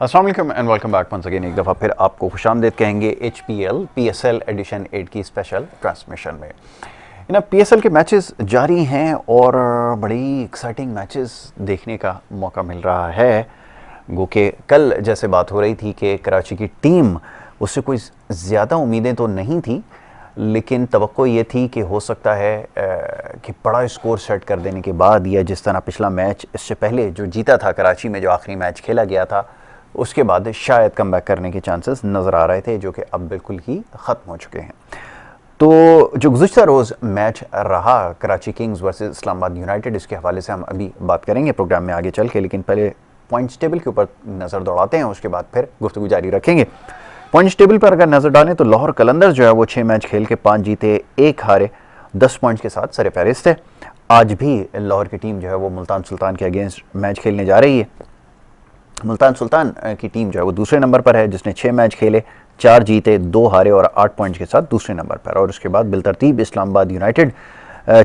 अस्सलाम वालेकुम and welcome back once again. एक दफ़ा फिर आपको खुशामदीद कहेंगे HPL PSL एडिशन 8 की स्पेशल ट्रांसमिशन में। ना PSL के मैचेस जारी हैं और बड़ी एक्साइटिंग मैचेस देखने का मौका मिल रहा है। गो के कल जैसे बात हो रही थी कि कराची की टीम, उससे कोई ज़्यादा उम्मीदें तो नहीं थी, लेकिन तवक्को ये थी कि हो सकता है कि बड़ा स्कोर सेट कर देने के बाद, या जिस तरह पिछला मैच इससे पहले जो जीता था कराची में, जो आखिरी मैच खेला गया था, उसके बाद शायद कमबैक करने के चांसेस नज़र आ रहे थे, जो कि अब बिल्कुल ही ख़त्म हो चुके हैं। तो जो गुज़िश्ता रोज़ मैच रहा Karachi Kings versus Islamabad United, इसके हवाले से हम अभी बात करेंगे प्रोग्राम में आगे चल के, लेकिन पहले पॉइंट्स टेबल के ऊपर नज़र दौड़ाते हैं, उसके बाद फिर गुफ्तगू जारी रखेंगे। पॉइंट्स टेबल पर अगर नज़र डालें तो लाहौर कलंदर्स जो है वो 6 मैच खेल के 5 जीते 1 हारे 10 पॉइंट्स के साथ सरे फहरिस्त है। आज भी लाहौर की टीम जो है वो मुल्तान सुल्तान के अगेंस्ट मैच खेलने जा रही है। मुल्तान सुल्तान की टीम जो है वो दूसरे नंबर पर है, जिसने 6 मैच खेले 4 जीते 2 हारे और 8 पॉइंट्स के साथ दूसरे नंबर पर। और उसके बाद बिलतरतीब इस्लामाबाद यूनाइटेड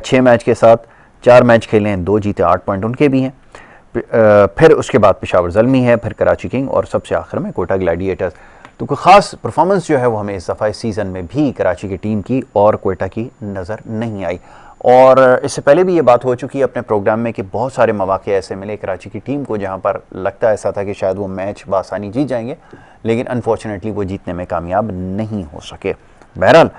6 मैच के साथ 4 मैच खेले हैं, 2 जीते 8 पॉइंट उनके भी हैं। फिर उसके बाद पेशावर ज़ल्मी है, फिर कराची किंग और सबसे आखिर में कोयटा ग्लैडिएटर्स। तो कोई ख़ास परफॉर्मेंस जो है वो हमें इस दफ़ा इस सीज़न में भी कराची की टीम की और कोयटा की नज़र नहीं आई। और इससे पहले भी ये बात हो चुकी है अपने प्रोग्राम में कि बहुत सारे मौके ऐसे मिले कराची की टीम को जहां पर लगता ऐसा था कि शायद वो मैच बासानी जीत जाएंगे, लेकिन अनफॉर्चुनेटली वो जीतने में कामयाब नहीं हो सके। बहरहाल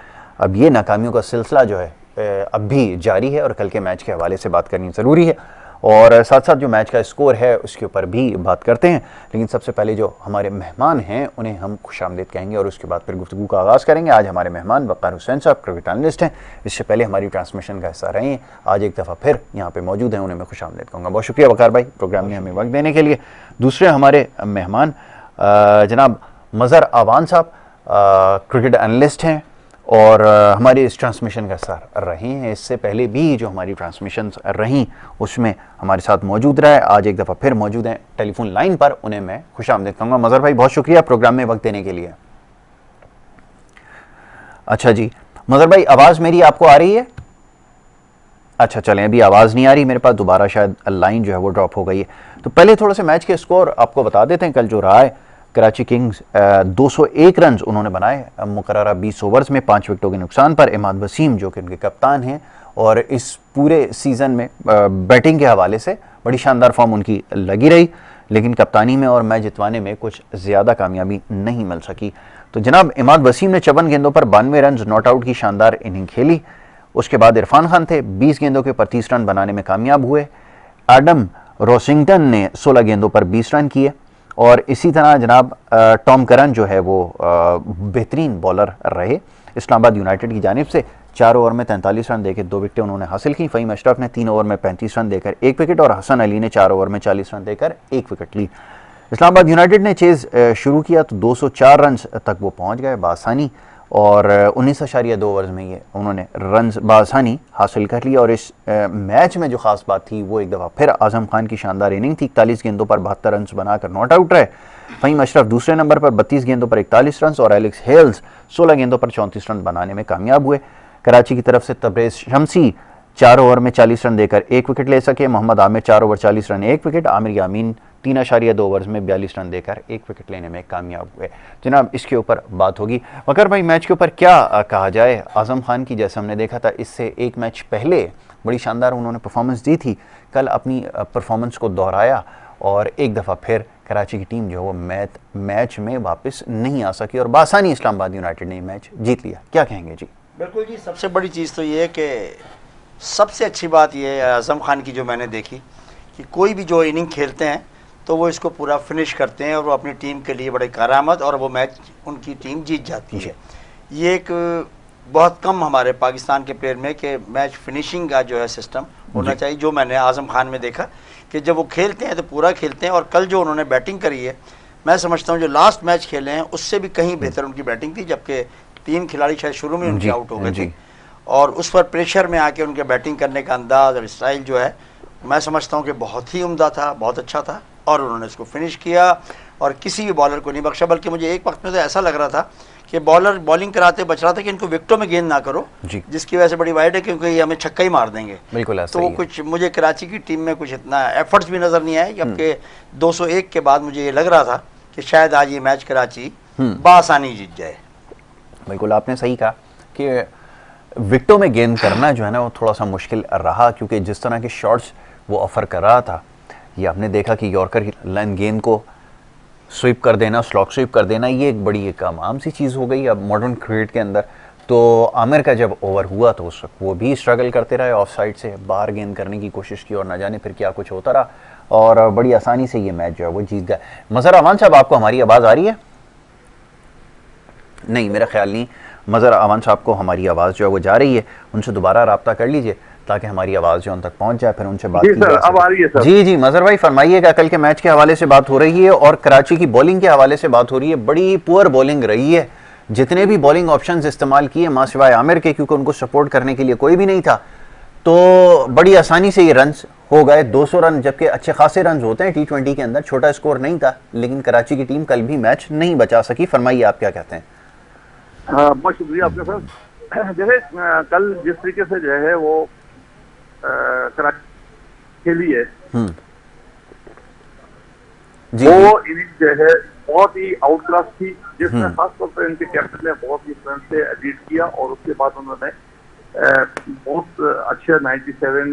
अब ये नाकामियों का सिलसिला जो है अब भी जारी है और कल के मैच के हवाले से बात करनी ज़रूरी है, और साथ साथ जो मैच का स्कोर है उसके ऊपर भी बात करते हैं। लेकिन सबसे पहले जो हमारे मेहमान हैं उन्हें हम खुशामदीद कहेंगे और उसके बाद फिर गुफ्तगू का आगाज़ करेंगे। आज हमारे मेहमान वक़ार हुसैन साहब क्रिकेट एनालिस्ट हैं, इससे पहले हमारी ट्रांसमिशन का हिस्सा रहे हैं, आज एक दफ़ा फिर यहाँ पे मौजूद हैं, उन्हें मैं खुशामदीद कहूँगा। बहुत शुक्रिया वक़ार भाई प्रोग्राम में हमें वक्त देने के लिए। दूसरे हमारे मेहमान जनाब मज़हर आवान साहब क्रिकेट एनालिस्ट हैं और हमारी इस ट्रांसमिशन का हिस्सा रहे हैं। इससे पहले भी जो हमारी ट्रांसमिशन रहीं उसमें हमारे साथ मौजूद रहा है, आज एक दफ़ा फिर मौजूद हैं टेलीफोन लाइन पर, उन्हें मैं खुशामदीद कहूँगा। मज़हर भाई बहुत शुक्रिया प्रोग्राम में वक्त देने के लिए। अच्छा जी मज़हर भाई, आवाज़ मेरी आपको आ रही है? अच्छा चलें, अभी आवाज़ नहीं आ रही मेरे पास, दोबारा शायद लाइन जो है वो ड्रॉप हो गई है। तो पहले थोड़ा सा मैच के स्कोर आपको बता देते हैं। कल जो रहा है, कराची किंग्स 201 रन उन्होंने बनाए मुकर्ररा 20 ओवर्स में 5 विकेटों के नुकसान पर। इमाद वसीम जो कि उनके कप्तान हैं और इस पूरे सीज़न में बैटिंग के हवाले से बड़ी शानदार फॉर्म उनकी लगी रही, लेकिन कप्तानी में और मैच जितवाने में कुछ ज़्यादा कामयाबी नहीं मिल सकी। तो जनाब इमाद वसीम ने 54 गेंदों पर 92 रन नॉट आउट की शानदार इनिंग खेली। उसके बाद इरफान खान थे, 20 गेंदों के ऊपर 30 रन बनाने में कामयाब हुए। एडम रोसिंगटन ने 16 गेंदों पर 20 रन किए। और इसी तरह जनाब टॉम करन जो है वो बेहतरीन बॉलर रहे। इस्लामाबाद यूनाइटेड की जानिब से 4 ओवर में 43 रन देकर 2 विकेटें उन्होंने हासिल की। फ़हीम अशरफ ने 3 ओवर में 35 रन देकर 1 विकेट और हसन अली ने 4 ओवर में 40 रन देकर 1 विकेट ली। इस्लामाबाद यूनाइटेड ने चेज़ शुरू किया तो 204 रन तक वो पहुँच गए बासानी, और 19.2 ओवर्स में ये उन्होंने रन बासानी हासिल कर लिया। और इस मैच में जो ख़ास बात थी वो एक दफ़ा फिर आज़म खान की शानदार इनिंग थी। 41 गेंदों पर 72 रन बनाकर नॉट आउट रहे। फ़हीम अशरफ दूसरे नंबर पर 32 गेंदों पर 41 रन और एलेक्स हेल्स 16 गेंदों पर 34 रन बनाने में कामयाब हुए। कराची की तरफ से तबरेज़ शमसी 4 ओवर में 40 रन देकर 1 विकेट ले सके। Mohammad Aamir 4 over 40 run 1 wicket. Aamir Yamin 3.2 overs में 42 रन देकर 1 विकेट लेने में कामयाब हुए। जनाब इसके ऊपर बात होगी। वक़ार भाई, मैच के ऊपर क्या कहा जाए? आज़म खान की जैसे हमने देखा था इससे एक मैच पहले बड़ी शानदार उन्होंने परफॉर्मेंस दी थी, कल अपनी परफॉर्मेंस को दोहराया और एक दफ़ा फिर कराची की टीम जो है वो मैच में वापस नहीं आ सकी और बासानी इस्लामाबाद यूनाइटेड ने मैच जीत लिया। क्या कहेंगे जी? बिल्कुल जी, सबसे बड़ी चीज़ तो ये है कि सबसे अच्छी बात ये है आज़म खान की जो मैंने देखी कि कोई भी जो इनिंग खेलते हैं तो वो इसको पूरा फिनिश करते हैं और वो अपनी टीम के लिए बड़े कारआमद और वो मैच उनकी टीम जीत जाती है। ये एक बहुत कम हमारे पाकिस्तान के प्लेयर में कि मैच फिनिशिंग का जो है सिस्टम होना चाहिए, जो मैंने आज़म खान में देखा कि जब वो खेलते हैं तो पूरा खेलते हैं। और कल जो उन्होंने बैटिंग करी है, मैं समझता हूँ जो लास्ट मैच खेले हैं उससे भी कहीं बेहतर उनकी बैटिंग थी, जबकि 3 खिलाड़ी शायद शुरू में उनके आउट हो गए थे और उस पर प्रेशर में आके उनके बैटिंग करने का अंदाज़ और स्टाइल जो है मैं समझता हूँ कि बहुत ही उम्दा था, बहुत अच्छा था और उन्होंने इसको फिनिश किया और किसी भी बॉलर को नहीं बख्शा। बल्कि मुझे एक वक्त में तो ऐसा लग रहा था कि बॉलर बॉलिंग कराते बच रहा था कि इनको विकेटों में गेंद ना करो, जिसकी वजह से बड़ी वाइड है क्योंकि ये हमें छक्का ही मार देंगे। बिल्कुल तो वो कुछ मुझे कराची की टीम में कुछ इतना एफर्ट्स भी नज़र नहीं आए, जबकि 201 के बाद मुझे ये लग रहा था कि शायद आज ये मैच कराची बआसानी जीत जाए। बिल्कुल आपने सही कहा कि विकेटों में गेंद करना जो है ना वो थोड़ा सा मुश्किल रहा, क्योंकि जिस तरह के शॉट्स वो ऑफर कर रहा था, ये आपने देखा कि यॉर्कर लाइन गेंद को स्वीप कर देना, स्लॉक स्वीप कर देना, ये एक बड़ी एक आम सी चीज़ हो गई अब मॉडर्न क्रिकेट के अंदर। तो आमिर का जब ओवर हुआ तो उस वक्त वो भी स्ट्रगल करते रहे, ऑफ साइड से बाहर गेंद करने की कोशिश की और ना जाने फिर क्या कुछ होता रहा, और बड़ी आसानी से ये मैच जो है वो जीत गए। मज़हर अमान साहब, आपको हमारी आवाज़ आ रही है? नहीं, मेरा ख्याल नहीं मज़हर अमान साहब को हमारी आवाज़ जो है वो जा रही है। उनसे दोबारा रब्ता कर लीजिए ताकि हमारी आवाज़ जो उन तक पहुंच जाए, फिर उनसे बात की जा सके। अब आ रही है सर। जी मज़हर भाई फरमाइएगा। कल के मैच के हवाले से बात हो रही है और कराची की बॉलिंग के हवाले से बात हो रही है। बड़ी पुअर बॉलिंग रही है, जितने भी बॉलिंग ऑप्शंस इस्तेमाल किए मां सिवाय आमिर के, क्योंकि उनको सपोर्ट करने के लिए कोई भी नहीं था, तो बड़ी आसानी से ये रन हो गए 200 रन, जबकि अच्छे खासे रन होते हैं T20 के अंदर, छोटा स्कोर नहीं था, लेकिन कराची की टीम कल भी मैच नहीं बचा सकी। फरमाइए आप क्या कहते हैं? हाँ, बहुत शुक्रिया आपका सर। जैसे कल जिस तरीके से जो है वो कराची खेली है, जी वो इनिंग जो है बहुत ही आउट क्लास थी, जिसमें खासतौर पर इनके कैप्टन ने बहुत ही रन से लीड किया और उसके बाद उन्होंने बहुत अच्छे 94 रन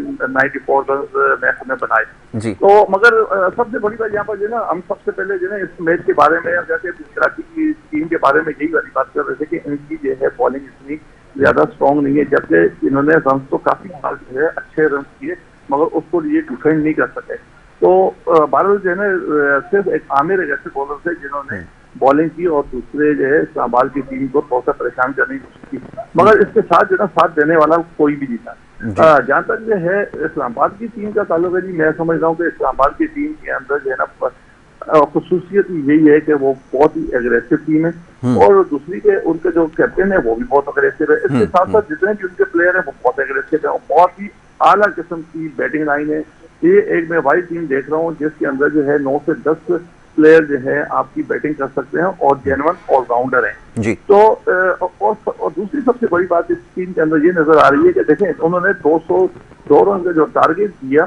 मैच में बनाए जी। तो मगर सबसे बड़ी बात यहाँ पर जो ना, हम सबसे पहले जो ना इस मैच के बारे में, जैसे कराची की टीम के बारे में यही वाली बात कर रहे थे कि इनकी जो है बॉलिंग इतनी ज्यादा स्ट्रॉन्ग नहीं है, जबकि इन्होंने रन तो काफी बार जो है अच्छे रन किए मगर उसको ये डिफेंड नहीं कर सके। तो भारत जो है ना सिर्फ एक आमिर एक ऐसे बॉलर थे जिन्होंने बॉलिंग की और दूसरे जो है इस्लामाबाद की टीम को थोड़ा सा परेशान करने की कोशिश की, मगर इसके साथ जो है साथ देने वाला कोई भी नहीं था। जहाँ तक जो है इस्लामाबाद की टीम का ताल्लुक है जी, मैं समझ रहा हूँ कि इस्लामाबाद की टीम के अंदर जो है ना खुसूसियत यही है कि वो बहुत ही एग्रेसिव टीम है और दूसरी के उनके जो कैप्टन है वो भी बहुत एग्रेसिव है। इसके साथ साथ जितने भी उनके प्लेयर है वो बहुत एग्रेसिव है और बहुत ही आला किस्म की बैटिंग लाइन है। ये एक मैं वाइड टीम देख रहा हूँ जिसके अंदर जो है 9 से 10 प्लेयर जो है आपकी बैटिंग कर सकते हैं और जेन्युइन ऑलराउंडर हैं जी। तो और दूसरी सबसे बड़ी बात इस टीम के अंदर ये नजर आ रही है कि देखें उन्होंने 202 रन का जो टारगेट दिया,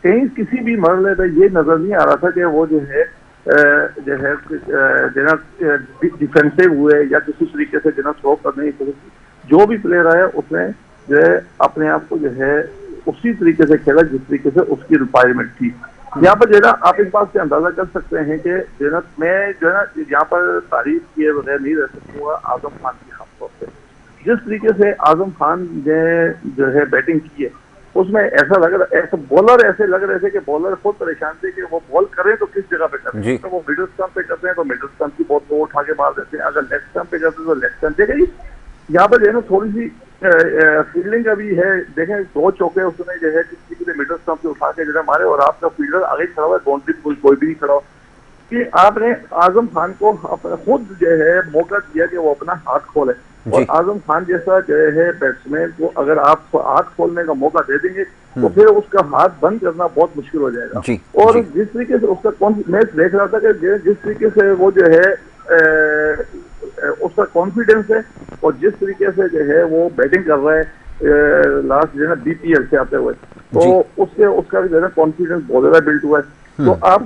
कहीं किसी भी मरहले पे ये नजर नहीं आ रहा था कि वो जो है डिफेंसिव हुए या किसी तरीके से जो स्ट्रोक करने की कोशिश की। जो भी प्लेयर आया उसने जो है अपने आप को जो है उसी तरीके से खेला जिस तरीके से उसकी रिक्वायरमेंट थी। यहाँ पर जो है ना आप इस बात से अंदाजा कर सकते हैं कि जो है ना मैं जो है ना यहाँ पर तारीफ किए बगैर नहीं रह सकूंगा आजम खान की खासतौर पे। जिस तरीके से आजम खान ने जो है बैटिंग की है उसमें ऐसा लग रहा, ऐसे बॉलर ऐसे लग रहे थे कि बॉलर खुद परेशान थे कि वो बॉल करें तो किस जगह पे करें। तो वो मिडिल स्टंप पे करते हैं तो मिडिल स्टंप की बॉल को उठा के मार देते हैं, अगर लेग स्टंप पे करते हैं तो लेग स्टंप। देखिए यहाँ पर जो है ना थोड़ी सी फील्डिंग का भी है, देखें 2 चौके उसने जो है किसी के मिडिल स्टंप से उठा के जो है मारे और आपका फील्डर आगे खड़ा हुआ है, बाउंड्री कोई भी नहीं खड़ा हुआ कि आपने आजम खान को खुद जो है मौका दिया कि वो अपना हाथ खोले और आजम खान जैसा जो है बैट्समैन को अगर आप हाथ खोलने का मौका दे देंगे तो फिर उसका हाथ बंद करना बहुत मुश्किल हो जाएगा। और जिस तरीके से उसका मैं देख रहा था कि जिस तरीके से वो जो है उसका कॉन्फिडेंस है और जिस तरीके से जो है वो बैटिंग कर रहा है लास्ट जो है ना BPL से आते हुए, तो उससे उसका जो है ना कॉन्फिडेंस बहुत ज्यादा बिल्ड हुआ है। तो आप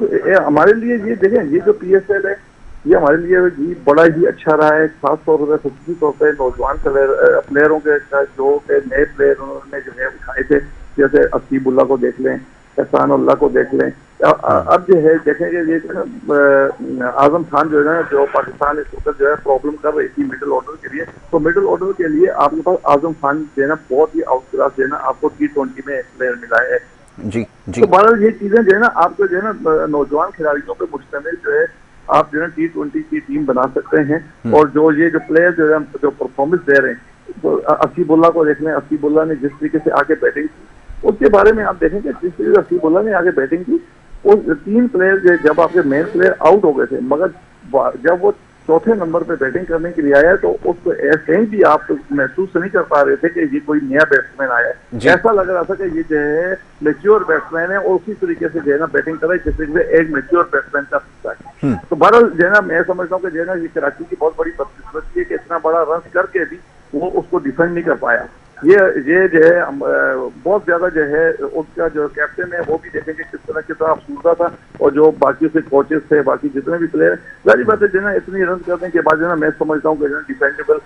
हमारे लिए ये देखें, ये जो PSL है ये हमारे लिए जी बड़ा ही अच्छा रहा है, खासतौर पर खसूसी तौर पर नौजवान प्लेयरों के जो नए प्लेयर उन्होंने जो है उठाए थे, जैसे असीबुल्ला को देख लें, एहसानुल्लाह को देख लें। अब जो है देखेंगे ये आजम खान जो है ना जो पाकिस्तान इस वक्त जो है प्रॉब्लम कर रही थी मिडिल ऑर्डर के लिए, तो मिडिल ऑर्डर के लिए आपके पास आजम खान जो है ना बहुत ही आउट क्लास जो है ना आपको T20 में प्लेयर मिला है जी। तो बहरहाल ये चीजें जो है ना आपको जो है ना नौजवान खिलाड़ियों पे मुश्तमिल जो है आप जो है T20 की टीम बना सकते हैं। और जो ये जो प्लेयर जो है जो परफॉर्मेंस दे रहे हैं, तो असीबुल्ला को देख लें, असीबुल्ला ने जिस तरीके से आके बैटिंग की उसके बारे में आप देखेंगे जिस तरीके से असीबुल्ला ने आगे बैटिंग की, वो 3 प्लेयर जब आपके मेन प्लेयर आउट हो गए थे, मगर जब वो चौथे नंबर पे बैटिंग करने के लिए आया तो उसको कहीं भी आप महसूस नहीं कर पा रहे थे कि ये कोई नया बैट्समैन आया है। ऐसा लग रहा था कि ये जो है मैच्योर बैट्समैन है और उसी तरीके से जो है ना बैटिंग कर रहा है जिस तरीके से एक मैच्योर बैट्समैन कर सकता है। तो बहरहाल जो है ना मैं समझता हूँ कि जो है ना ये कराची की बहुत बड़ी बदकिस्मती है कि इतना बड़ा रन करके भी वो उसको डिफेंड नहीं कर पाया। ये जो है बहुत ज्यादा जो है उसका जो कैप्टन है वो भी देखेंगे किस तरह की तरह अफसुर्दा था, और जो बाकी से कोचेस थे, बाकी जितने भी प्लेयर, जारी बात है जो ना इतनी रन करने के बाद जो ना मैं समझता हूँ कि डिफेंडेबल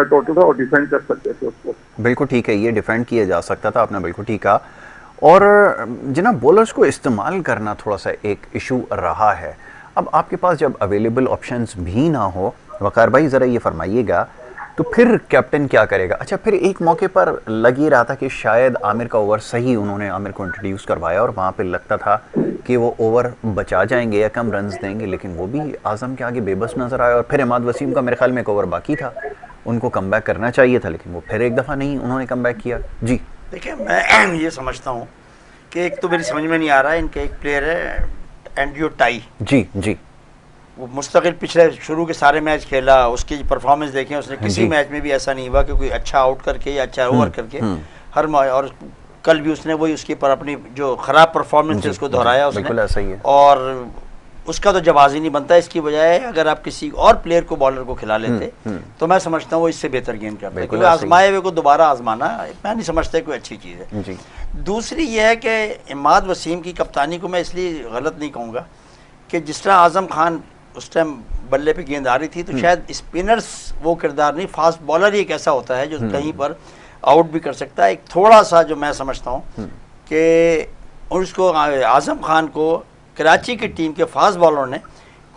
टोटल था और डिफेंड कर सकते थे उसको। बिल्कुल ठीक है, ये डिफेंड किया जा सकता था, आपने बिल्कुल ठीक कहा। और जनाब बॉलर्स को इस्तेमाल करना थोड़ा सा एक इशू रहा है। अब आपके पास जब अवेलेबल ऑप्शंस भी ना हो, वकार भाई ज़रा ये फरमाइएगा, तो फिर कैप्टन क्या करेगा? अच्छा, फिर एक मौके पर लग ही रहा था कि शायद आमिर का ओवर सही, उन्होंने आमिर को इंट्रोड्यूस करवाया और वहाँ पे लगता था कि वो ओवर बचा जाएंगे या कम रन्स देंगे, लेकिन वो भी आज़म के आगे बेबस नज़र आया। और फिर इमाद वसीम का मेरे ख्याल में एक ओवर बाकी था, उनको कमबैक करना चाहिए था, लेकिन वो फिर एक दफ़ा नहीं उन्होंने कमबैक किया। जी देखिए, मैं ये समझता हूँ कि एक तो मेरी समझ में नहीं आ रहा है, इनके एक प्लेयर है एंड्रयू टाई, जी जी वो मुस्तकिल पिछले शुरू के सारे मैच खेला, उसकी परफॉर्मेंस देखें, उसने किसी मैच में भी ऐसा नहीं हुआ कि कोई अच्छा आउट करके या अच्छा ओवर करके हर और कल भी उसने वही उसके पर अपनी जो खराब परफॉर्मेंस है उसको दोहराया उसने, बिल्कुल ऐसा ही है। और उसका तो जवाब ही नहीं बनता। इसकी बजाय अगर आप किसी और प्लेयर को, बॉलर को खिला लेते तो मैं समझता हूँ वो इससे बेहतर गेंद करता है, क्योंकि आजमाए हुए को दोबारा आजमाना मैं नहीं समझता कोई अच्छी चीज़ है। जी। दूसरी ये है कि इमाद वसीम की कप्तानी को मैं इसलिए गलत नहीं कहूँगा कि जिस तरह आजम खान उस टाइम बल्ले पे गेंद आ रही थी, तो शायद स्पिनर्स वो किरदार नहीं, फास्ट बॉलर ही एक ऐसा होता है जो कहीं पर आउट भी कर सकता है। एक थोड़ा सा जो मैं समझता हूँ कि उसको आजम खान को कराची की टीम के फास्ट बॉलर ने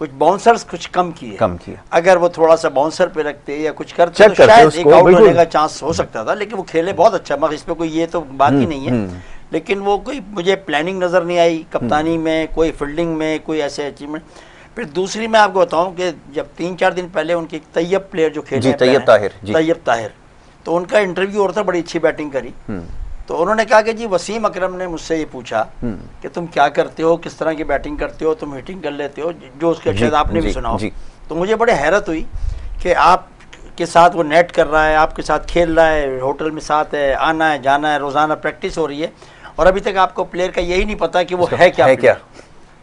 कुछ बाउंसर्स कुछ कम किए। अगर वो थोड़ा सा बाउंसर पे रखते या कुछ करते तो शायद एक आउट होने का चांस हो सकता था, लेकिन वो खेले बहुत अच्छा, मगर इस पर कोई ये तो बात ही नहीं है। लेकिन वो कोई मुझे प्लानिंग नज़र नहीं आई कप्तानी में, कोई फील्डिंग में, कोई ऐसे अचीवमेंट। फिर दूसरी मैं आपको बताऊं कि जब 3-4 दिन पहले उनके एक तैयब प्लेयर जो खेले, तैयब ताहिर, तो उनका इंटरव्यू और था, बड़ी अच्छी बैटिंग करी, तो उन्होंने कहा कि जी वसीम अकरम ने मुझसे ये पूछा कि तुम क्या करते हो, किस तरह की बैटिंग करते हो, तुम हिटिंग कर लेते हो, जो उसके शायद आपने भी सुना हो। तो मुझे बड़े हैरत हुई कि आप के साथ वो नेट कर रहा है, आपके साथ खेल रहा है, होटल में साथ है, आना है जाना है, रोज़ाना प्रैक्टिस हो रही है, और अभी तक आपको प्लेयर का यही नहीं पता कि वो है क्या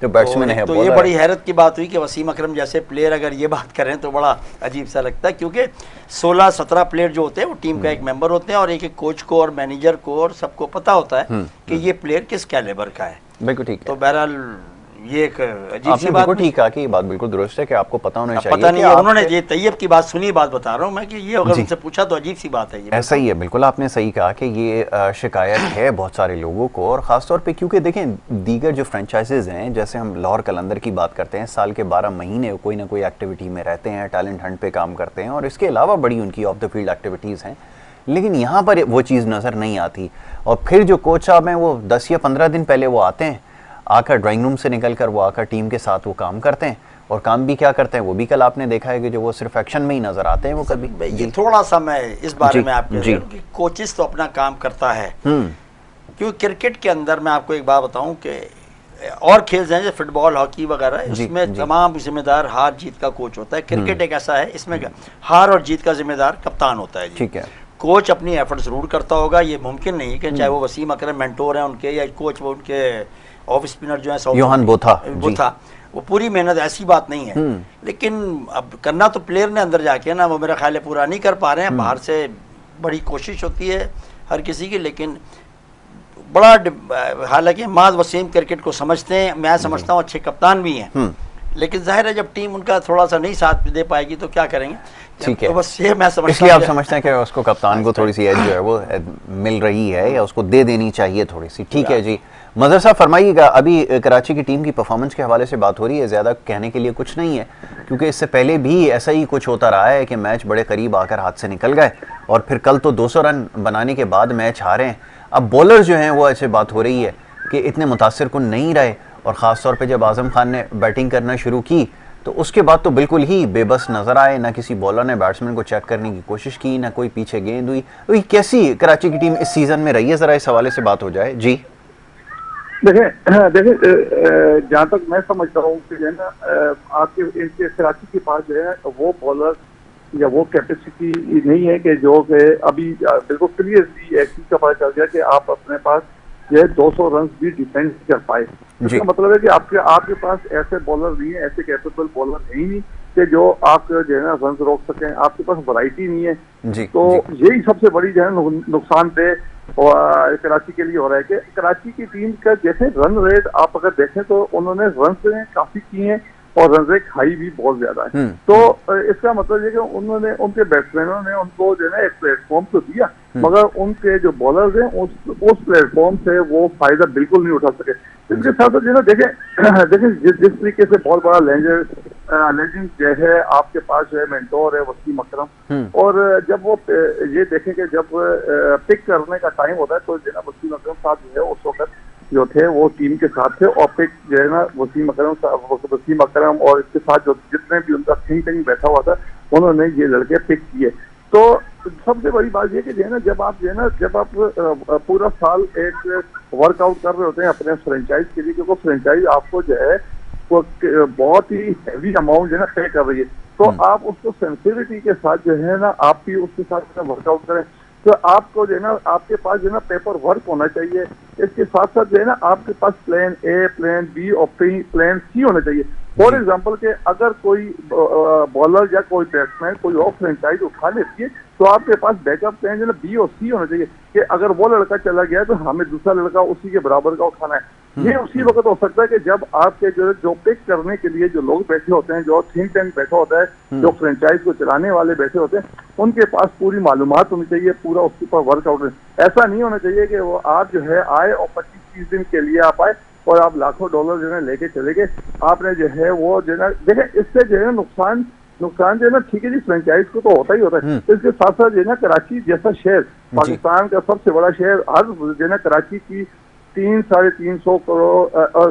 जो बैट्समैन है। तो ये बड़ी हैरत की बात हुई कि वसीम अकरम जैसे प्लेयर अगर ये बात करें तो बड़ा अजीब सा लगता है, क्योंकि 16-17 प्लेयर जो होते हैं वो टीम का एक मेंबर होते हैं, और एक एक कोच को और मैनेजर को और सबको पता होता है कि ये प्लेयर किस कैलिबर का है। बिल्कुल ठीक है। तो बहरहाल ये एक अजीब सी बात, बिल्कुल ठीक कहा कि ये बात बिल्कुल दुरुस्त है कि आपको पता होना चाहिए। पता नहीं है, उन्होंने ये तैयब की बात सुनी, बात बता रहा हूँ मैं कि ये अगर उनसे पूछा तो अजीब सी बात है। ये ऐसा ही है, बिल्कुल आपने सही कहा कि ये शिकायत है बहुत सारे लोगों को, और ख़ासतौर पे क्योंकि देखें दीगर जो फ्रेंचाइजीज़ हैं, जैसे हम लाहौर कलंदर की बात करते हैं, साल के 12 महीने कोई ना कोई एक्टिविटी में रहते हैं, टैलेंट हंट पे काम करते हैं, और इसके अलावा बड़ी उनकी ऑफ द फील्ड एक्टिविटीज़ हैं, लेकिन यहाँ पर वो चीज़ नज़र नहीं आती। और फिर जो कोच साहब हैं वो 10 या 15 दिन पहले वो आते हैं, आकर ड्राइंग रूम से निकल कर वो आकर टीम के साथ वो काम करते हैं, और काम भी क्या करते हैं वो भी कल आपने देखा है कि जो वो सिर्फ एक्शन में ही नजर आते हैं वो कभी। ये थोड़ा सा मैं इस बारे में आपको कि कोचिस तो अपना काम करता है, क्योंकि क्रिकेट के अंदर मैं आपको एक बात बताऊं कि और खेल हैं जैसे फुटबॉल, हॉकी वगैरह, इसमें तमाम जिम्मेदार हार जीत का कोच होता है। क्रिकेट एक ऐसा है, इसमें हार और जीत का जिम्मेदार कप्तान होता है। ठीक है, कोच अपनी एफर्ट जरूर करता होगा, ये मुमकिन नहीं कि चाहे वो वसीम अकरम मेंटोर हैं उनके, या कोच वो उनके ऑफ स्पिनर जो है योहान बोथा, वो पूरी मेहनत, ऐसी बात नहीं है। लेकिन अब करना तो प्लेयर ने अंदर जाके ना, वो मेरा ख्याल है पूरा नहीं कर पा रहे हैं। बाहर से बड़ी कोशिश होती है हर किसी की, लेकिन बड़ा, हालांकि इमाद वसीम क्रिकेट को समझते हैं, मैं समझता हूँ अच्छे कप्तान भी हैं, लेकिन जाहिर है जब टीम उनका थोड़ा सा नहीं साथ दे पाएगी तो क्या करेंगे। ठीक है, तो बस ये मैं समझता हूँ। इसलिए आप समझते हैं कि उसको कप्तान को थोड़ी सी एज जो है वो मिल रही है या उसको दे देनी चाहिए थोड़ी सी। ठीक है जी, मजहर साहब फरमाइएगा। अभी कराची की टीम की परफॉर्मेंस के हवाले से बात हो रही है, ज़्यादा कहने के लिए कुछ नहीं है, क्योंकि इससे पहले भी ऐसा ही कुछ होता रहा है कि मैच बड़े करीब आकर हाथ से निकल गए, और फिर कल तो 200 रन बनाने के बाद मैच हारे हैं। अब बॉलर जो हैं वो ऐसे बात हो रही है कि इतने मुतासिर कुन नहीं रहे, और ख़ास तौर पे जब आज़म खान ने बैटिंग करना शुरू की तो उसके बाद तो बिल्कुल ही बेबस नज़र आए, ना किसी बॉलर ने बैट्समैन को चेक करने की कोशिश की, ना कोई पीछे गेंद हुई। तो ये कैसी कराची की टीम इस सीज़न में रही है, ज़रा इस हवाले से बात हो जाए। जी देखें जहाँ तक मैं समझता हूँ कि जो है ना, आपके इनके कराची के पास जो है वो बॉलर या वो कैपेसिटी नहीं है कि जो कि अभी बिल्कुल क्लियरली एक चीज का पता चल गया कि आप अपने पास जो है 200 रन भी डिफेंस कर पाए। इसका मतलब है कि आपके पास ऐसे बॉलर नहीं है, ऐसे कैपेबल बॉलर है ही नहीं कि जो आप जो है ना रन रोक सकें, आपके पास वैरायटी नहीं है। जी, तो जी। यही सबसे बड़ी जो है नुकसानदेह और कराची के लिए हो रहा है कि कराची की टीम का जैसे रन रेट आप अगर देखें तो उन्होंने रन काफी किए हैं और रन रेट हाई भी बहुत ज्यादा है। तो इसका मतलब ये कि उन्होंने उनके बैट्समैनों ने उनको जो है ना एक प्लेटफॉर्म तो दिया, मगर उनके जो बॉलर्स हैं उस प्लेटफॉर्म से वो फायदा बिल्कुल नहीं उठा सके। इसके साथ साथ जो है ना देखें देखें जिस तरीके से बहुत बड़ा लेजेंड जो है आपके पास जो है मेंटोर है वसीम अकरम, और जब वो ये देखें कि जब पिक करने का टाइम होता है तो जो है ना वसीम अकरम साहब जो है उस वक्त जो थे वो टीम के साथ थे, और पिक जो है ना वसीम अकरम और इसके साथ जो जितने भी उनका थिंक टैंक बैठा हुआ था उन्होंने ये लड़के पिक किए। तो सबसे बड़ी बात ये कि जो है ना जब आप पूरा साल एक वर्कआउट कर रहे होते हैं अपने फ्रेंचाइज के लिए, क्योंकि फ्रेंचाइज आपको जो है वो बहुत ही हैवी अमाउंट जो है ना पे कर रही है, तो आप उसको सेंसिटिविटी के साथ जो है ना आप भी उसके साथ वर्कआउट करें। तो आपको जो है ना आपके पास जो है ना पेपर वर्क होना चाहिए। इसके साथ साथ जो है ना आपके पास प्लान ए, प्लान बी और प्लान सी होना चाहिए। फॉर एग्जाम्पल के अगर कोई बॉलर या कोई बैट्समैन कोई और फ्रेंचाइज उठा लेती है तो आपके पास बैकअप प्लान जो है बी और सी होना चाहिए कि अगर वो लड़का चला गया तो हमें दूसरा लड़का उसी के बराबर का उठाना है। ये उसी वक्त हो सकता है कि जब आपके जो पिक करने के लिए जो लोग बैठे होते हैं, जो थिंक टैंक बैठा होता है, जो फ्रेंचाइज को चलाने वाले बैठे होते हैं, उनके पास पूरी मालूमात होनी चाहिए, पूरा उसके ऊपर वर्कआउट। ऐसा नहीं होना चाहिए कि वो आप जो है आए और 25-30 दिन के लिए आप आए और आप लाखों डॉलर जो है लेके चले गए, आपने जो है वो जो है देखें इससे जो है नुकसान जो है ना, ठीक है जी फ्रेंचाइज को तो होता ही होता है। इसके साथ साथ जो है ना कराची जैसा शहर, पाकिस्तान का सबसे बड़ा शहर, हर जो है ना कराची की 300-350 करोड़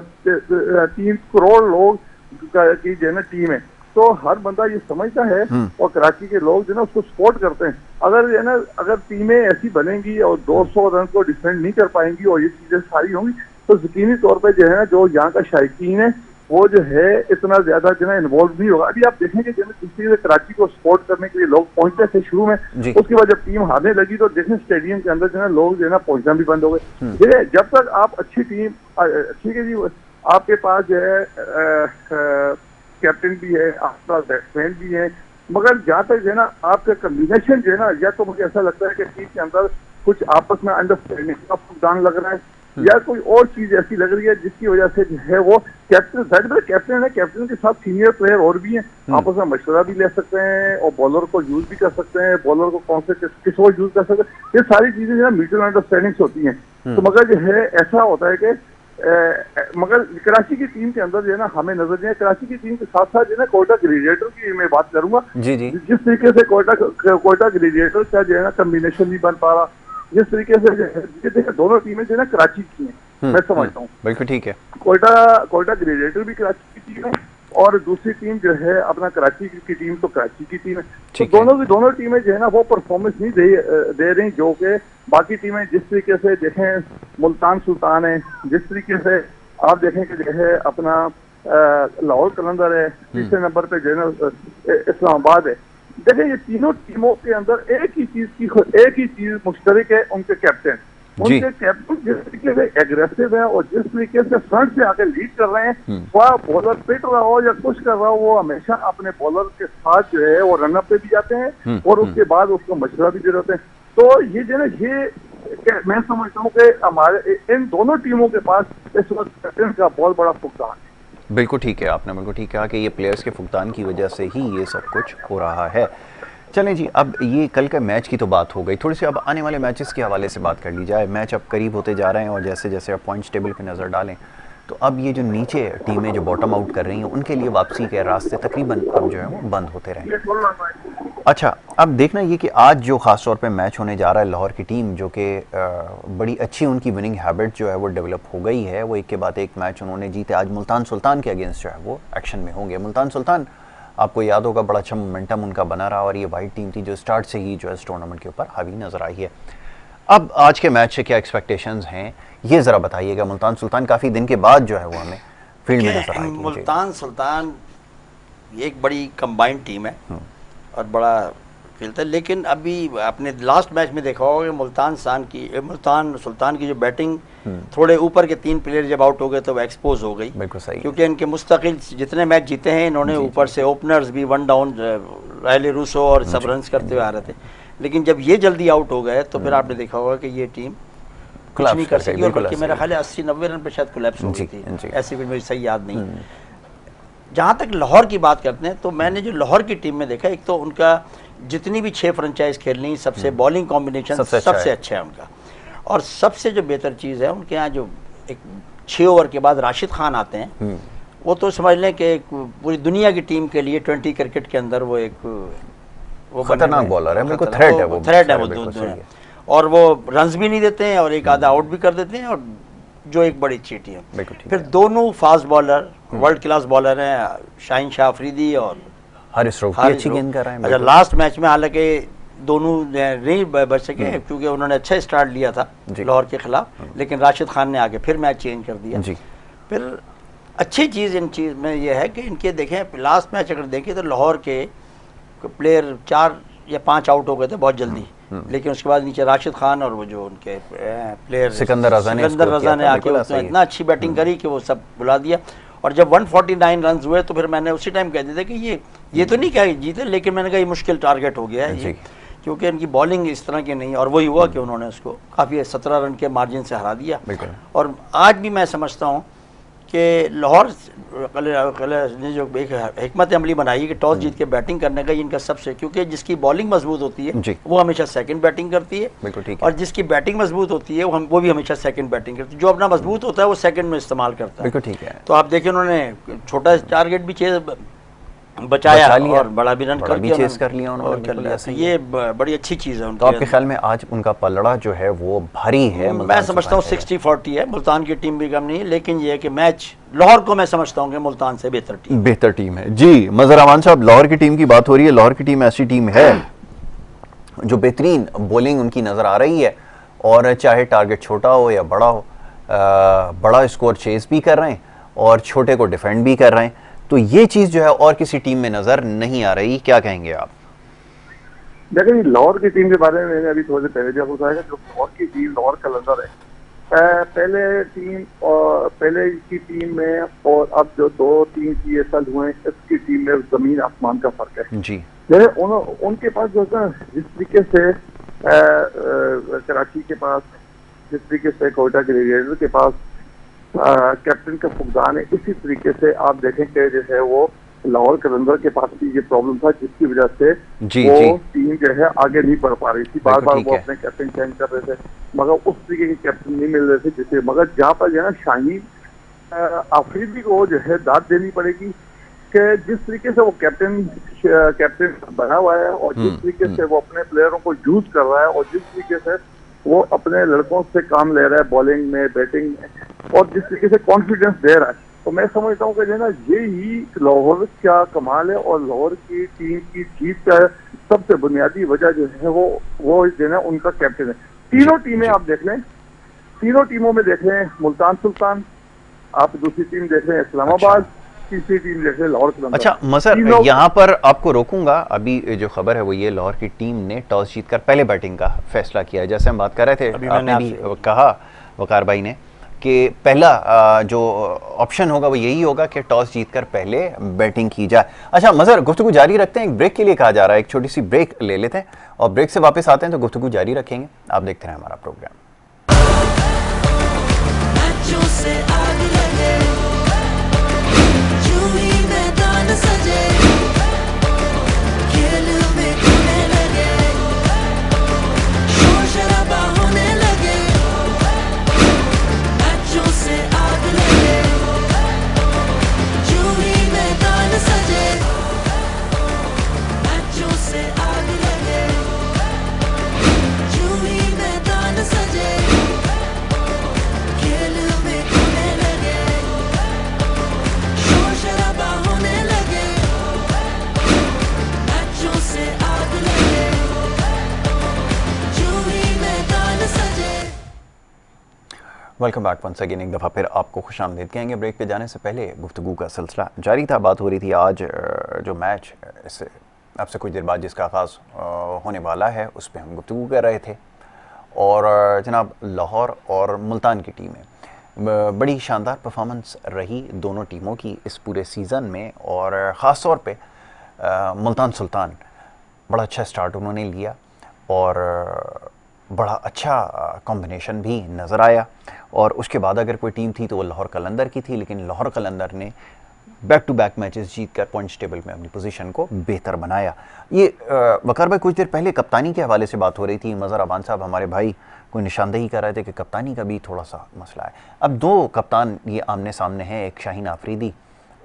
3 करोड़ लोग की जो है ना टीम है, तो हर बंदा ये समझता है और कराची के लोग जो है ना उसको सपोर्ट करते हैं। अगर जो है ना अगर टीमें ऐसी बनेंगी और 200 रन को डिफेंड नहीं कर पाएंगी और ये चीजें सारी होंगी तो यकीनी तौर पर जो है ना जो यहाँ का शायकीन है वो जो है इतना ज्यादा जो है इन्वॉल्व नहीं होगा। अभी आप देखेंगे जिस तरीके से कराची को सपोर्ट करने के लिए लोग पहुंचते थे शुरू में, उसके बाद जब टीम हारने लगी तो देखें स्टेडियम के अंदर जो है लोग जो है ना पहुंचना भी बंद हो गए। ठीक है, जब तक आप अच्छी टीम, ठीक है जी, आपके पास जो है कैप्टन भी है, आपके पास बैट्समैन भी है, मगर जहाँ तक जो है ना आपका कम्बिनेशन जो है ना, या तो मुझे ऐसा लगता है कि टीम के अंदर कुछ आपस में अंडरस्टैंडिंग का फुकदान लग रहा है या कोई और चीज ऐसी लग रही है जिसकी वजह से जो है वो कैप्टन है, कैप्टन के साथ सीनियर प्लेयर और भी हैं, आपस में मशवरा भी ले सकते हैं और बॉलर को यूज भी कर सकते हैं, बॉलर को कौन से किस और यूज कर सकते हैं, ये सारी चीजें जो है म्यूचुअल अंडरस्टैंडिंग होती हैं। तो मगर जो है ऐसा होता है कि मगर कराची की टीम के अंदर जो है ना हमें नजर नहीं है। कराची की टीम के साथ साथ जो है ना कोयटा ग्लेडिएटर की मैं बात करूंगा, जिस तरीके से कोयटा ग्लेडिएटर का जो है ना कम्बिनेशन नहीं बन पा रहा, जिस तरीके से दोनों टीमें जो है ना कराची की हैं, मैं समझता हूँ। बिल्कुल ठीक है, कोयटा ग्लेडिएटर भी कराची की टीम है और दूसरी टीम जो है अपना कराची की टीम तो कराची की टीम है। तो दोनों टीमें जो है ना वो परफॉर्मेंस नहीं दे रही जो कि बाकी टीमें जिस तरीके से देखें मुल्तान सुल्तान है, जिस तरीके से आप देखें कि जो है अपना लाहौर कलंदर है, तीसरे नंबर पे जो है ना इस्लामाबाद है। देखिए ये तीनों टीमों के अंदर एक ही चीज मुश्तरक है, उनके कैप्टन जिस तरीके से एग्रेसिव है और जिस तरीके से फ्रंट से आके लीड कर रहे हैं, वह बॉलर पिट रहा हो या कुछ कर रहा हो, वो हमेशा अपने बॉलर के साथ जो है वो रनअप पे भी जाते हैं और उसके बाद उसको मशवरा भी दे देते हैं। तो ये जो है ये मैं समझता हूँ कि हमारे इन दोनों टीमों के पास इस वक्त कैप्टन का बहुत बड़ा फुकदान है। बिल्कुल ठीक है, आपने बिल्कुल ठीक कहा कि ये प्लेयर्स के फुकदान की वजह से ही ये सब कुछ हो रहा है। चलें जी, अब ये कल के मैच की तो बात हो गई, थोड़ी सी अब आने वाले मैचेस के हवाले से बात कर ली जाए। मैच अब करीब होते जा रहे हैं और जैसे जैसे अब पॉइंट्स टेबल पे नज़र डालें तो अब ये जो नीचे टीमें जो बॉटम आउट कर रही हैं उनके लिए वापसी के रास्ते तकरीबन अब जो है वो बंद होते रहेंगे। अच्छा, अब देखना ये कि आज जो ख़ास तौर पे मैच होने जा रहा है, लाहौर की टीम जो कि बड़ी अच्छी उनकी विनिंग हैबिट जो है वो डेवलप हो गई है, वो एक के बाद एक मैच उन्होंने जीते। आज मुल्तान सुल्तान के अगेंस्ट जो है वो एक्शन में होंगे। मुल्तान सुल्तान आपको याद होगा बड़ा अच्छा मोमेंटम उनका बना रहा और ये वाइट टीम थी जो स्टार्ट से ही जो है इस टूर्नामेंट के ऊपर हावी नज़र आई है। अब आज के मैच से क्या एक्सपेक्टेशंस हैं ये ज़रा बताइएगा। मुल्तान सुल्तान काफ़ी दिन के बाद जो है वो हमें फील्ड में नजर आएगी। मुल्तान सुल्तान एक बड़ी कंबाइंड टीम है और बड़ा खेलता है, लेकिन अभी आपने लास्ट मैच में देखा होगा कि मुल्तान सुल्तान की जो बैटिंग, थोड़े ऊपर के 3 प्लेयर जब आउट हो गए तो वो एक्सपोज हो गई। बिल्कुल सही। क्योंकि इनके मुस्तकिल जितने मैच जीते हैं इन्होंने ऊपर से ओपनर्स भी 1 डाउन रायले रूसो और सब रन्स करते हुए आ रहे थे, लेकिन जब ये जल्दी आउट हो गए तो फिर आपने देखा होगा कि ये टीम कुछ नहीं कर सकी, और बल्कि मेरा ख्याल है 80-90 रन पे शायद कोलैप्स हो गई थी, ऐसी भी मुझे सही याद नहीं। जहाँ तक लाहौर की बात करते हैं तो मैंने जो लाहौर की टीम में देखा, एक तो उनका जितनी भी 6 फ्रेंचाइज खेलनी, सबसे बॉलिंग कॉम्बिनेशन सबसे अच्छा है उनका, और सबसे जो बेहतर चीज़ है उनके यहाँ जो एक 6 ओवर के बाद राशिद खान आते हैं, वो तो समझ लें कि पूरी दुनिया की टीम के लिए 20 क्रिकेट के अंदर वो एक खतरनाक बॉलर है, बिल्कुल थ्रेट है वो, और वो रन्स भी नहीं देते हैं और एक आधा आउट भी कर देते हैं, और जो एक बड़ी अच्छी टीम है। फिर दोनों fast bowler world class bowler हैं, शाहीन शाह अफरीदी और हारिस रऊफ अच्छी गेंद कर रहे हैं। अच्छा, लास्ट मैच में हालांकि दोनों नहीं बच सके क्योंकि उन्होंने अच्छा स्टार्ट लिया था लाहौर के खिलाफ, लेकिन राशिद खान ने आके फिर मैच चेंज कर दिया। फिर अच्छी चीज़ इन चीज़ में ये है कि इनके देखें लास्ट मैच अगर देखें तो लाहौर के प्लेयर 4 या 5 आउट हो गए थे बहुत जल्दी, लेकिन उसके बाद नीचे राशिद खान और वो जो उनके प्लेयर सिकंदर रजा ने आके इतना अच्छी बैटिंग करी कि वो सब बुला दिया, और जब 149 रन हुए तो फिर मैंने उसी टाइम कह दिया था कि ये तो नहीं कहा जीते, लेकिन मैंने कहा ये मुश्किल टारगेट हो गया है ये, क्योंकि इनकी बॉलिंग इस तरह की नहीं, और वही हुआ कि उन्होंने उसको काफ़ी 17 रन के मार्जिन से हरा दिया। और आज भी मैं समझता हूँ कि लाहौर ने जो एक हिकमत अमली बनाई कि टॉस जीत के बैटिंग करने का, इनका सबसे, क्योंकि जिसकी बॉलिंग मजबूत होती है वो हमेशा सेकंड बैटिंग करती है, और जिसकी बैटिंग मजबूत होती है वो भी हमेशा सेकंड बैटिंग करती है। जो अपना मजबूत होता है वो सेकंड में इस्तेमाल करता है। बिल्कुल ठीक है। तो आप देखिए उन्होंने छोटा टारगेट भी बचाया और बड़ा भी रन कर लिया उन्होंने, ये बड़ी अच्छी चीज़ है। तो आपके ख्याल में आज उनका पलड़ा जो है वो भारी है? मैं समझता हूँ 60-40 है, मुल्तान की टीम भी कम नहीं है, लेकिन ये है कि मैच लाहौर को मैं समझता हूँ कि मुल्तान से बेहतर टीम है। जी मजहर रहमान साहब, लाहौर की टीम की बात हो रही है, लाहौर की टीम ऐसी टीम है जो बेहतरीन बॉलिंग उनकी नज़र आ रही है, और चाहे टारगेट छोटा हो या बड़ा हो, बड़ा स्कोर चेस भी कर रहे हैं और छोटे को डिफेंड भी कर रहे हैं। तो ये चीज़ जो है और किसी टीम में नज़र नहीं आ रही, क्या कहेंगे आप? देखिए लाहौर की टीम के बारे में मैंने अभी थोड़ी देर पहले भी आपको बताया, जो लाहौर की टीम लाहौर कलंदर है, पहले की टीम में और अब जो 2-3 PSL हुए इसकी टीम में जमीन आसमान का फर्क है जी। उनके पास जो है जिस तरीके से कराची के पास, जिस तरीके से कोयटा के रेडिएटर के पास कैप्टन का फुकदान है, इसी तरीके से आप देखें कि जो है वो लाहौर कलंदर के पास भी ये प्रॉब्लम था, जिसकी वजह से वो टीम जो है आगे नहीं बढ़ पा रही थी। बार बार वो अपने कैप्टन चेंज कर रहे थे, मगर उस तरीके के कैप्टन नहीं मिल रहे थे जिसे, मगर जहाँ पर जो है ना शाहीन अफरीदी को जो है दाद देनी पड़ेगी कि जिस तरीके से वो कैप्टन बना हुआ है और जिस तरीके से वो अपने प्लेयरों को यूज कर रहा है और जिस तरीके से वो अपने लड़कों से काम ले रहा है बॉलिंग में, बैटिंग में, और जिस तरीके से कॉन्फिडेंस दे रहा है, तो मैं समझता हूँ कि जो है ना यही लाहौर का कमाल है, और लाहौर की टीम की जीत का सबसे बुनियादी वजह जो है वो जो है ना उनका कैप्टन है। तीनों टीमें आप देख लें, तीनों टीमों में देख लें मुल्तान सुल्तान, आप दूसरी टीम देख लें इस्लामाबाद, तीसरी टीम देख लें लाहौर कलंदर। अच्छा मसर, यहाँ पर आपको रोकूंगा, अभी जो खबर है वो ये, लाहौर की टीम ने टॉस जीतकर पहले बैटिंग का फैसला किया। जैसे हम बात कर रहे थे, आपने भी कहा वकार भाई ने कि पहला जो ऑप्शन होगा वो यही होगा कि टॉस जीतकर पहले बैटिंग की जाए। अच्छा मजहर, गुफ्तगू जारी रखते हैं, एक ब्रेक के लिए कहा जा रहा है, एक छोटी सी ब्रेक ले लेते हैं और ब्रेक से वापस आते हैं तो गुफ्तगू जारी रखेंगे। आप देखते हैं हमारा programme. Welcome back once again, एक दफ़ा फिर आपको खुशामदीद कहेंगे। ब्रेक पे जाने से पहले गुफ्तगू का सिलसिला जारी था, बात हो रही थी आज जो मैच इस आपसे कुछ देर बाद जिसका आगाज़ होने वाला है उस पर हम गुफ्तगू कर रहे थे। और जनाब लाहौर और मुल्तान की टीमें बड़ी शानदार परफॉर्मेंस रही दोनों टीमों की इस पूरे सीज़न में, और ख़ास तौर पे मुल्तान सुल्तान बड़ा अच्छा स्टार्ट उन्होंने लिया और बड़ा अच्छा कॉम्बिनेशन भी नज़र आया। और उसके बाद अगर कोई टीम थी तो वो लाहौर कलंदर की थी, लेकिन लाहौर कलंदर ने बैक टू बैक मैचेस जीत कर पॉइंट्स टेबल में अपनी पोजीशन को बेहतर बनाया। ये वकार भाई कुछ देर पहले कप्तानी के हवाले से बात हो रही थी, मज़हर अबान साहब हमारे भाई कोई निशानदेही कर रहे थे कि कप्तानी का भी थोड़ा सा मसला है। अब दो कप्तान ये आमने सामने हैं, एक शाहीन आफरीदी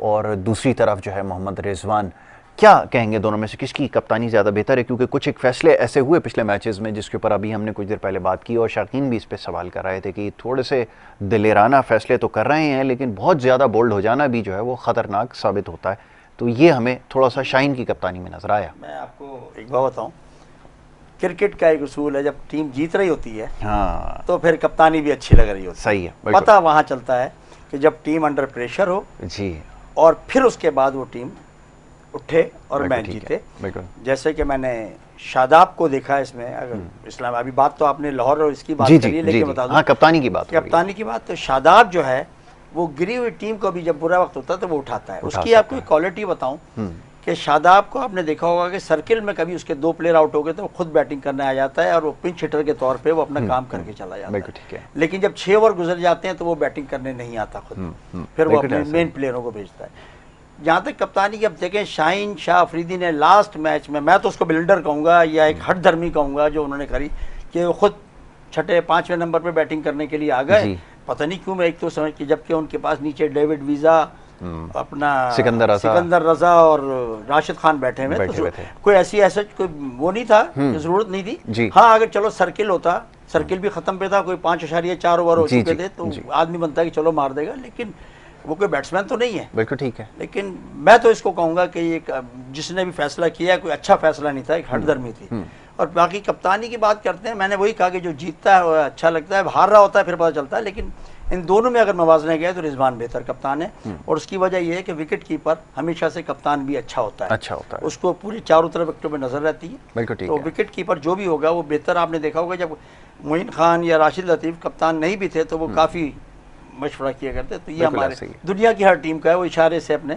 और दूसरी तरफ जो है मोहम्मद रिजवान। क्या कहेंगे दोनों में से किसकी कप्तानी ज़्यादा बेहतर है? क्योंकि कुछ एक फ़ैसले ऐसे हुए पिछले मैचेस में जिसके ऊपर अभी हमने कुछ देर पहले बात की और शाकीन भी इस पर सवाल कर रहे थे कि थोड़े से दिलेराना फ़ैसले तो कर रहे हैं लेकिन बहुत ज़्यादा बोल्ड हो जाना भी जो है वो ख़तरनाक साबित होता है। तो ये हमें थोड़ा सा शाहीन की कप्तानी में नज़र आया। मैं आपको एक बात बताऊँ, क्रिकेट का एक उसूल है, जब टीम जीत रही होती है हाँ तो फिर कप्तानी भी अच्छी लग रही होती है। सही है, पता वहाँ चलता है कि जब टीम अंडर प्रेशर हो जी, और फिर उसके बाद वो टीम उठे और मैच जीते। जैसे कि मैंने शादाब को देखा इसमें, अगर इस्लाम अभी बात तो आपने लाहौर और इसकी बात करी है, लेकिन बता दूं कप्तानी की बात तो शादाब जो है वो गिरी हुई टीम को भी जब बुरा वक्त होता है तो वो उठाता है। उसकी आपको एक क्वालिटी बताऊं कि शादाब को आपने देखा होगा कि सर्किल में कभी उसके 2 प्लेयर आउट हो गए तो वो खुद बैटिंग करने आ जाता है और वो पिंच हिटर के तौर पे वो अपना काम करके चला जाता है। लेकिन जब 6 ओवर गुजर जाते हैं तो वो बैटिंग करने नहीं आता खुद, फिर वो अपने मेन प्लेयरों को भेजता है। जहाँ तक कप्तानी की अब देखें, शाहीन शाह अफरीदी ने लास्ट मैच में, मैं तो उसको बिल्डर कहूँगा या एक हठधर्मी कहूँगा जो उन्होंने करी कि वो खुद 6, 5वें नंबर पे बैटिंग करने के लिए आ गए। पता नहीं क्यों, मैं एक तो समझ कि जबकि उनके पास नीचे डेविड वीज़ा, अपना सिकंदर रजा और राशिद खान बैठे हुए तो कोई ऐसी कोई वो नहीं था, जरूरत नहीं थी। हाँ, अगर चलो सर्किल होता, सर्किल भी खत्म पे था, कोई 5.4 ओवर हो चुके थे तो आदमी बनता कि चलो मार देगा, लेकिन वो कोई बैट्समैन तो नहीं है। बिल्कुल ठीक है। लेकिन मैं तो इसको कहूँगा कि ये जिसने भी फैसला किया कोई अच्छा फैसला नहीं था, एक हठधर्मी थी। और बाकी कप्तानी की बात करते हैं, मैंने वही कहा कि जो जीतता है वो अच्छा लगता है, हार रहा होता है फिर पता चलता है, लेकिन इन दोनों में अगर मवाजने गया तो रिजवान बेहतर कप्तान है। और उसकी वजह यह है कि विकेट कीपर हमेशा से कप्तान भी अच्छा होता है, उसको पूरी चारों तरफ विकेटों में नजर रहती है। तो विकेट कीपर जो भी होगा वो बेहतर, आपने देखा होगा जब मोइन खान या राशिद लतीफ़ कप्तान नहीं भी थे तो वो काफ़ी मशवरा किया करते। तो ये हमारे दुनिया की हर टीम का है, वो इशारे से अपने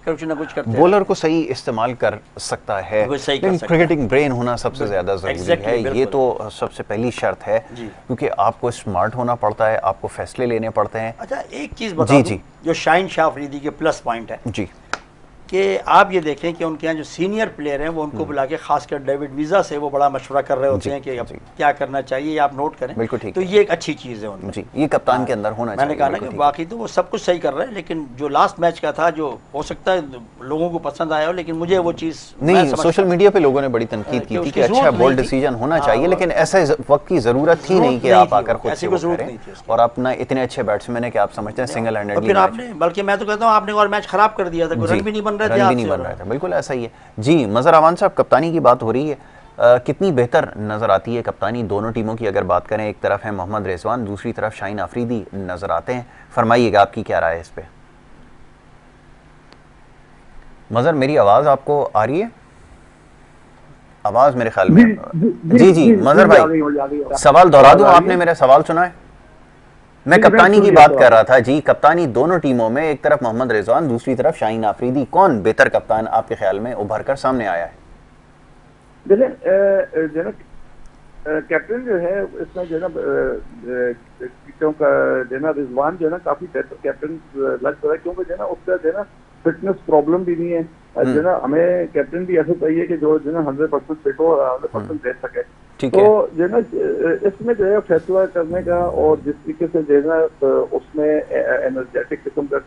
कुछ ना कुछ करते हैं। बॉलर को सही इस्तेमाल कर सकता है, लेकिन क्रिकेटिंग ब्रेन होना सबसे ज़्यादा ज़रूरी है। ये तो सबसे पहली शर्त है, क्योंकि आपको स्मार्ट होना पड़ता है, आपको फैसले लेने पड़ते हैं। अच्छा, एक चीज़ बता दूं, जो शाहीन शाह अफरीदी के प्लस पॉइंट है जी, कि आप ये देखें कि उनके यहाँ जो सीनियर प्लेयर हैं वो उनको बुला के, खासकर डेविड वीज़ा से वो बड़ा मशवरा कर रहे होते हैं कि अब क्या करना चाहिए, आप नोट करें। बिल्कुल ठीक। तो ये एक अच्छी चीज़ है उनमें, ये कप्तान के अंदर होना चाहिए। मैंने कहा ना कि बाकी तो वो सब कुछ सही कर रहे हैं, लेकिन जो लास्ट मैच का था, जो हो सकता है लोगों को पसंद आया हो, लेकिन मुझे वो चीज़ नहीं, सोशल मीडिया पे लोगों ने बड़ी तनकीद की थी कि अच्छा बोल्ड डिसीजन होना चाहिए, लेकिन ऐसे वक्त की ज़रूरत थी नहीं कि आप आकर खुद से वो करें। और अपना इतने अच्छे बैट्समैन है कि आप समझते हैं सिंगल हैंडेडली, फिर आपने, बल्कि मैं तो कहता हूँ आपने और मैच खराब कर दिया था, रन भी नहीं बन रहे थे। बिल्कुल ऐसा ही है जी। मज़हर अबान साहब, कप्तानी की बात हो रही है, कितनी बेहतर नज़र आती है कप्तानी दोनों टीमों की? अगर बात करें, एक तरफ है मोहम्मद रिजवान, दूसरी तरफ शाहीन आफरीदी नज़र आते हैं। फरमाइएगा आपकी क्या राय है इस पे? मज़हर, मेरी आवाज़ आपको आ रही है? आवाज़ मेरे ख्याल में जी मज़हर भाई, सवाल दोहरा दूं, आपने मेरा सवाल सुना है? मैं कप्तानी की बात कर रहा था जी। कप्तानी दोनों टीमों में, एक तरफ मोहम्मद रिजवान, दूसरी तरफ शाहीन आफरीदी, कौन बेहतर कप्तान आपके ख्याल में उभर कर सामने आया है? देखिए, कैप्टन जो है इसमें जो है ना रिजवान जो है ना काफी बेहतर कैप्टन लग रहा है, क्योंकि जो है ना उसका जो है ना फिटनेस प्रॉब्लम भी नहीं है। जो ना हमें कैप्टन भी ऐसा चाहिए कि जो ना 100% फिट हो, 100% दे सके। तो जो है ना इसमें जो है फैसला करने का और जिस तरीके से जो है ना उसमें एनर्जेटिक किस्म का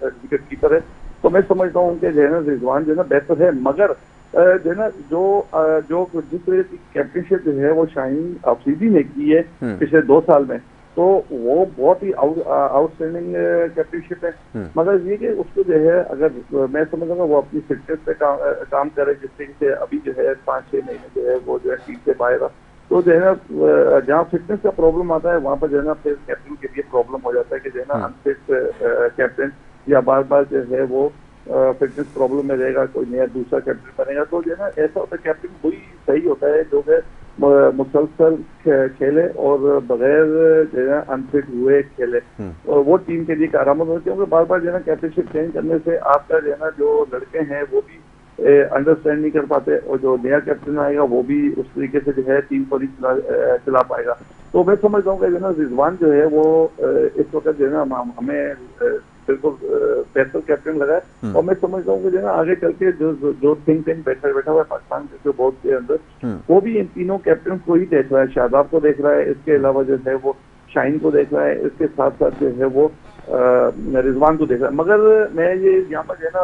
विकेट कीपर है, तो मैं समझता हूँ कि जो है ना रिजवान जो है ना बेहतर है। मगर जो है ना जो जिस तरह की कैप्टनशिप जो है वो शाहीन अफरीदी ने की है पिछले 2 साल में, तो वो बहुत ही आउटस्टैंडिंग कैप्टनशिप है। मगर ये कि उसको जो है, अगर मैं समझूंगा वो अपनी फिटनेस पे काम करे, जिस तरीके से अभी जो है 5-6 महीने जो है वो जो है टीम से बाहर, तो जो है ना जहाँ फिटनेस का प्रॉब्लम आता है वहाँ पर जो है ना फिर कैप्टन के लिए प्रॉब्लम हो जाता है कि जो है ना अनफिट कैप्टन या बार बार जो है वो फिटनेस प्रॉब्लम में रहेगा, कोई नया दूसरा कैप्टन बनेगा, तो जो है ना ऐसा होता है कैप्टन वही सही होता है जो है मुसलसल खेले और बगैर जो है अनफिट हुए खेले, और वो टीम के लिए कारामद होती है। क्योंकि बार बार जो है ना कैप्टनशिप चेंज करने से आपका जो है ना जो लड़के हैं वो भी अंडरस्टैंड नहीं कर पाते, और जो नया कैप्टन आएगा वो भी उस तरीके से जो है टीम को नहीं चला पाएगा। तो मैं समझता हूँ कि जो है ना रिजवान जो है वो इस वक्त जो है ना हमें बिल्कुल बेहतर कैप्टन लगा है, और मैं समझता हूँ कि जो है ना आगे चल के जो थिंक टैंक बैठा हुआ है पाकिस्तान के बोर्ड के अंदर, वो भी इन तीनों कैप्टन को ही देख रहा है। शादाब को देख रहा है, इसके अलावा जो है वो शाहीन को देख रहा है, इसके साथ साथ जो है वो रिजवान को देख रहा है। मगर मैं ये यहाँ पर जो है ना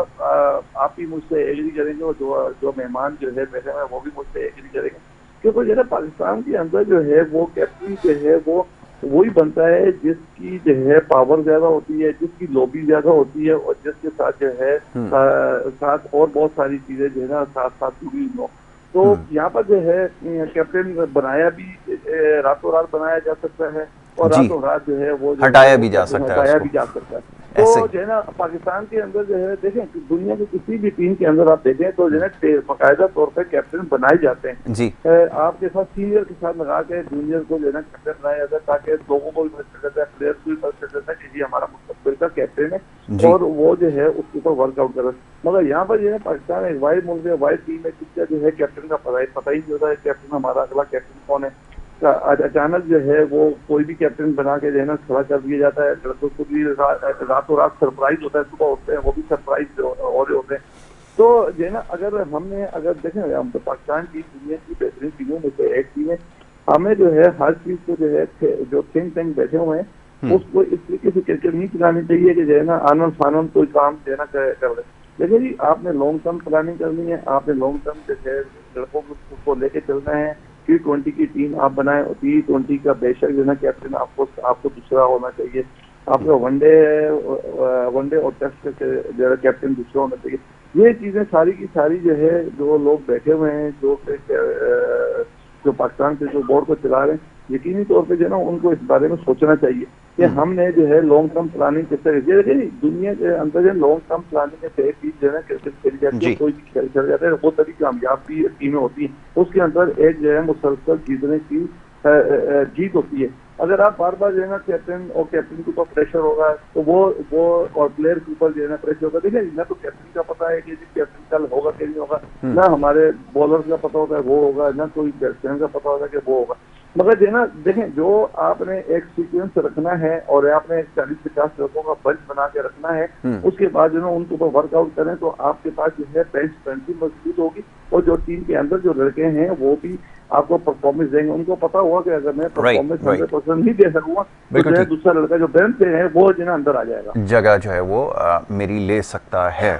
आप भी मुझसे एग्री करेंगे, और जो मेहमान जो है बैठे हुए हैं वो भी मुझसे एग्री करेंगे, क्योंकि जो है ना पाकिस्तान के अंदर जो है वो कैप्टन जो है वो वही बनता है जिसकी जो है पावर ज्यादा होती है, जिसकी लॉबी ज्यादा होती है, और जिसके साथ जो है साथ और बहुत सारी चीजें जो है ना साथ साथ जुड़ी हो। तो यहाँ पर जो है कैप्टन बनाया भी रातों रात बनाया जा सकता है, और रातों रात जो है वो हटाया भी जा सकता है, हटाया भी जा सकता है। तो जो है ना पाकिस्तान के अंदर जो है देखें, दुनिया की किसी भी टीम के अंदर आप देखें तो जो है बाकायदा तौर पर कैप्टन बनाए जाते हैं जी। आपके साथ सीनियर के साथ लगा के जूनियर को जो है ना कैप्टन बनाया जाता है, ताकि लोगों को भी पता चल जाता है, प्लेयर्स को भी पता चल जाता है कि जी हमारा मुस्तकबिल का कैप्टन है, और वो जो है उसके ऊपर वर्कआउट कर रहा है। मगर यहाँ पर जो है पाकिस्तान एक वाइड मुल्क है, वाइड टीम है, जिसका जो है कैप्टन का पता ही नहीं होता है कैप्टन हमारा अगला कैप्टन कौन है। अचानक जो है वो कोई भी कैप्टन बना के जो है ना खड़ा कर दिया जाता है, लड़कों को भी रातों रात सरप्राइज होता है, सुबह उठते हैं वो भी सरप्राइज हो रहे होते हैं। तो जो है ना अगर देखें हम तो पाकिस्तान की दुनिया की बेहतरीन टीमों में से एक टीम है, हमें जो है हर चीज को जो है जो थिंक टैंक बैठे हुए हैं उसको इस तरीके से क्रिकेट नहीं चलानी चाहिए कि जो है ना आनंद फानंद कोई काम जो है ना कर रहे। देखिए जी, आपने लॉन्ग टर्म प्लानिंग करनी है, आपने लॉन्ग टर्म जो है लड़कों को लेके चलना है। T20 की टीम आप बनाए, T20 का बेशक जो है ना कैप्टन आपको दूसरा होना चाहिए, आपका वनडे और टेस्ट जो है कैप्टन दूसरा होना चाहिए। ये चीजें सारी की सारी जो है जो लोग बैठे हुए हैं, जो पाकिस्तान के जो बोर्ड को चला रहे हैं, यकीनी तौर पे जो है ना उनको इस बारे में सोचना चाहिए कि हमने जो है लॉन्ग टर्म प्लानिंग किस तरह से। देखिए दुनिया के अंदर जो लॉन्ग टर्म प्लानिंग के तहत भी जो है ना क्रिकेट खेली जाती है, कोई भी खेल चल जाता है, वो तभी कामयाब भी टीमें होती हैं। उसके अंदर एक जो है मुसलसल जीतने की जीत होती है। अगर आप बार बार जो है ना कैप्टन के ऊपर प्रेशर होगा तो वो और प्लेयर के ऊपर जो है ना प्रेशर होगा। देखिए ना तो कैप्टन का पता है कि कैप्टन कल होगा कि नहीं होगा, ना हमारे बॉलर का पता होता है वो होगा, ना कोई बैट्समैन का पता होता है कि वो होगा। मगर जो है ना देखें, जो आपने एक सीक्वेंस रखना है और आपने 40-50 लड़कों का बंच बना के रखना है, उसके बाद जो है उनके ऊपर वर्कआउट करें तो आपके पास जो है बेंच स्ट्रेंथ मजबूत होगी, और जो टीम के अंदर जो लड़के हैं वो भी आपको परफॉर्मेंस देंगे। उनको पता हुआ कि अगर मैं परफॉर्मेंस 100% नहीं दे सकूंगा तो जो है दूसरा लड़का जो बेंच पे है वो जो है अंदर आ जाएगा, जगह जो है वो मेरी ले सकता है।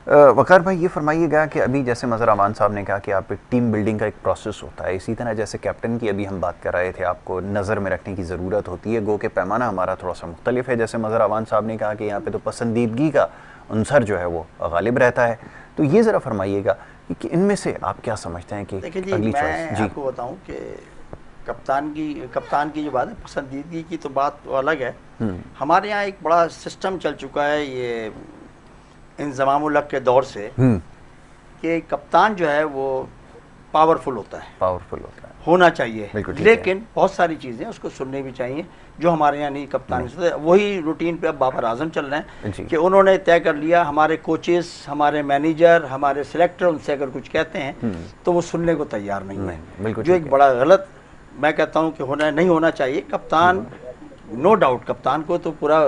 वकार भाई ये फरमाइएगा कि अभी जैसे मज़हर अमान साहब ने कहा कि आप एक टीम बिल्डिंग का एक प्रोसेस होता है, इसी तरह जैसे कैप्टन की अभी हम बात कर रहे थे, आपको नज़र में रखने की ज़रूरत होती है। गो के पैमाना हमारा थोड़ा सा मुख्तलिफ है। जैसे मज़हर अमान साहब ने कहा कि यहाँ पे तो पसंदीदगी का अंसर जो है वो गालिब रहता है। तो ये ज़रा फरमाइएगा कि इनमें से आप क्या समझते हैं कि देखिए जी, अगली मैं आपको बताऊँ कि कप्तान की जो बात है, पसंदीदगी की तो बात तो अलग है। हमारे यहाँ एक बड़ा सिस्टम चल चुका है ये इंज़मामुल हक के दौर से, कि कप्तान जो है वो पावरफुल होता है, होना चाहिए, लेकिन बहुत सारी चीज़ें उसको सुननी भी चाहिए जो हमारे यहाँ नहीं कप्तान। वही रूटीन पे अब बाबर आजम चल रहे हैं कि उन्होंने तय कर लिया, हमारे कोचेस, हमारे मैनेजर, हमारे सिलेक्टर उनसे अगर कुछ कहते हैं तो वो सुनने को तैयार नहीं है, जो एक बड़ा गलत मैं कहता हूँ कि नहीं होना चाहिए। कप्तान नो डाउट कप्तान को तो पूरा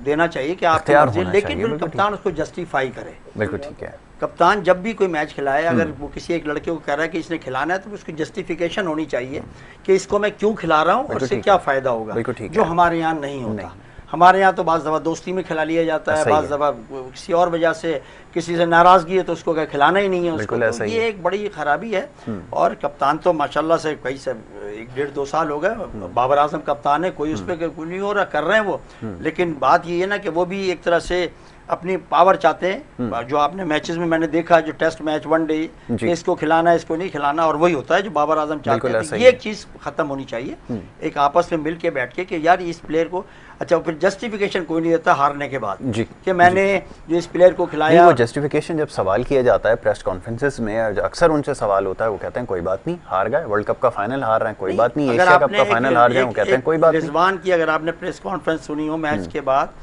देना चाहिए कि आप, लेकिन फिर कप्तान उसको जस्टिफाई करे। बिल्कुल ठीक है। कप्तान जब भी कोई मैच खिलाए, अगर वो किसी एक लड़के को कह रहा है कि इसने खिलाना है तो उसकी जस्टिफिकेशन होनी चाहिए कि इसको मैं क्यों खिला रहा हूँ और इससे क्या फ़ायदा होगा, जो हमारे यहाँ नहीं होता। हमारे यहाँ तो बाज़ दफ़ा दोस्ती में खिला लिया जाता है, बाज़ दफ़ा किसी और वजह से किसी से नाराज़गी है तो उसको क्या खिलाना ही नहीं है उसको, तो ये एक बड़ी खराबी है। और कप्तान तो माशाल्लाह से कई से 1-1.5-2 साल हो गए बाबर आजम कप्तान है, कोई उस पर कुछ नहीं हो रहा, कर रहे हैं वो। लेकिन बात ये है ना कि वो भी एक तरह से अपनी पावर चाहते हैं, जो आपने मैचेस में मैंने देखा, जो टेस्ट मैच वनडे, इसको खिलाना इसको नहीं खिलाना, और वही होता है जो बाबर आजम चाहते हैं। तो ये एक चीज़ खत्म होनी चाहिए, एक आपस में मिल के बैठ के कि यार इस प्लेयर को, अच्छा फिर जस्टिफिकेशन कोई नहीं देता हारने के बाद कि मैंने जो इस प्लेयर को खिलाया। वो जस्टिफिकेशन जब सवाल किया जाता है प्रेस कॉन्फ्रेंसेस में, अक्सर उनसे सवाल होता है, वो कहते हैं कोई बात नहीं, हार गए, वर्ल्ड कप का फाइनल हार रहे हैं, कोई बात नहीं, एशिया कप का फाइनल हार गए, वो कहते हैं कोई बात नहीं। रिजवान की अगर आपने प्रेस कॉन्फ्रेंस सुनी हो मैच के बाद,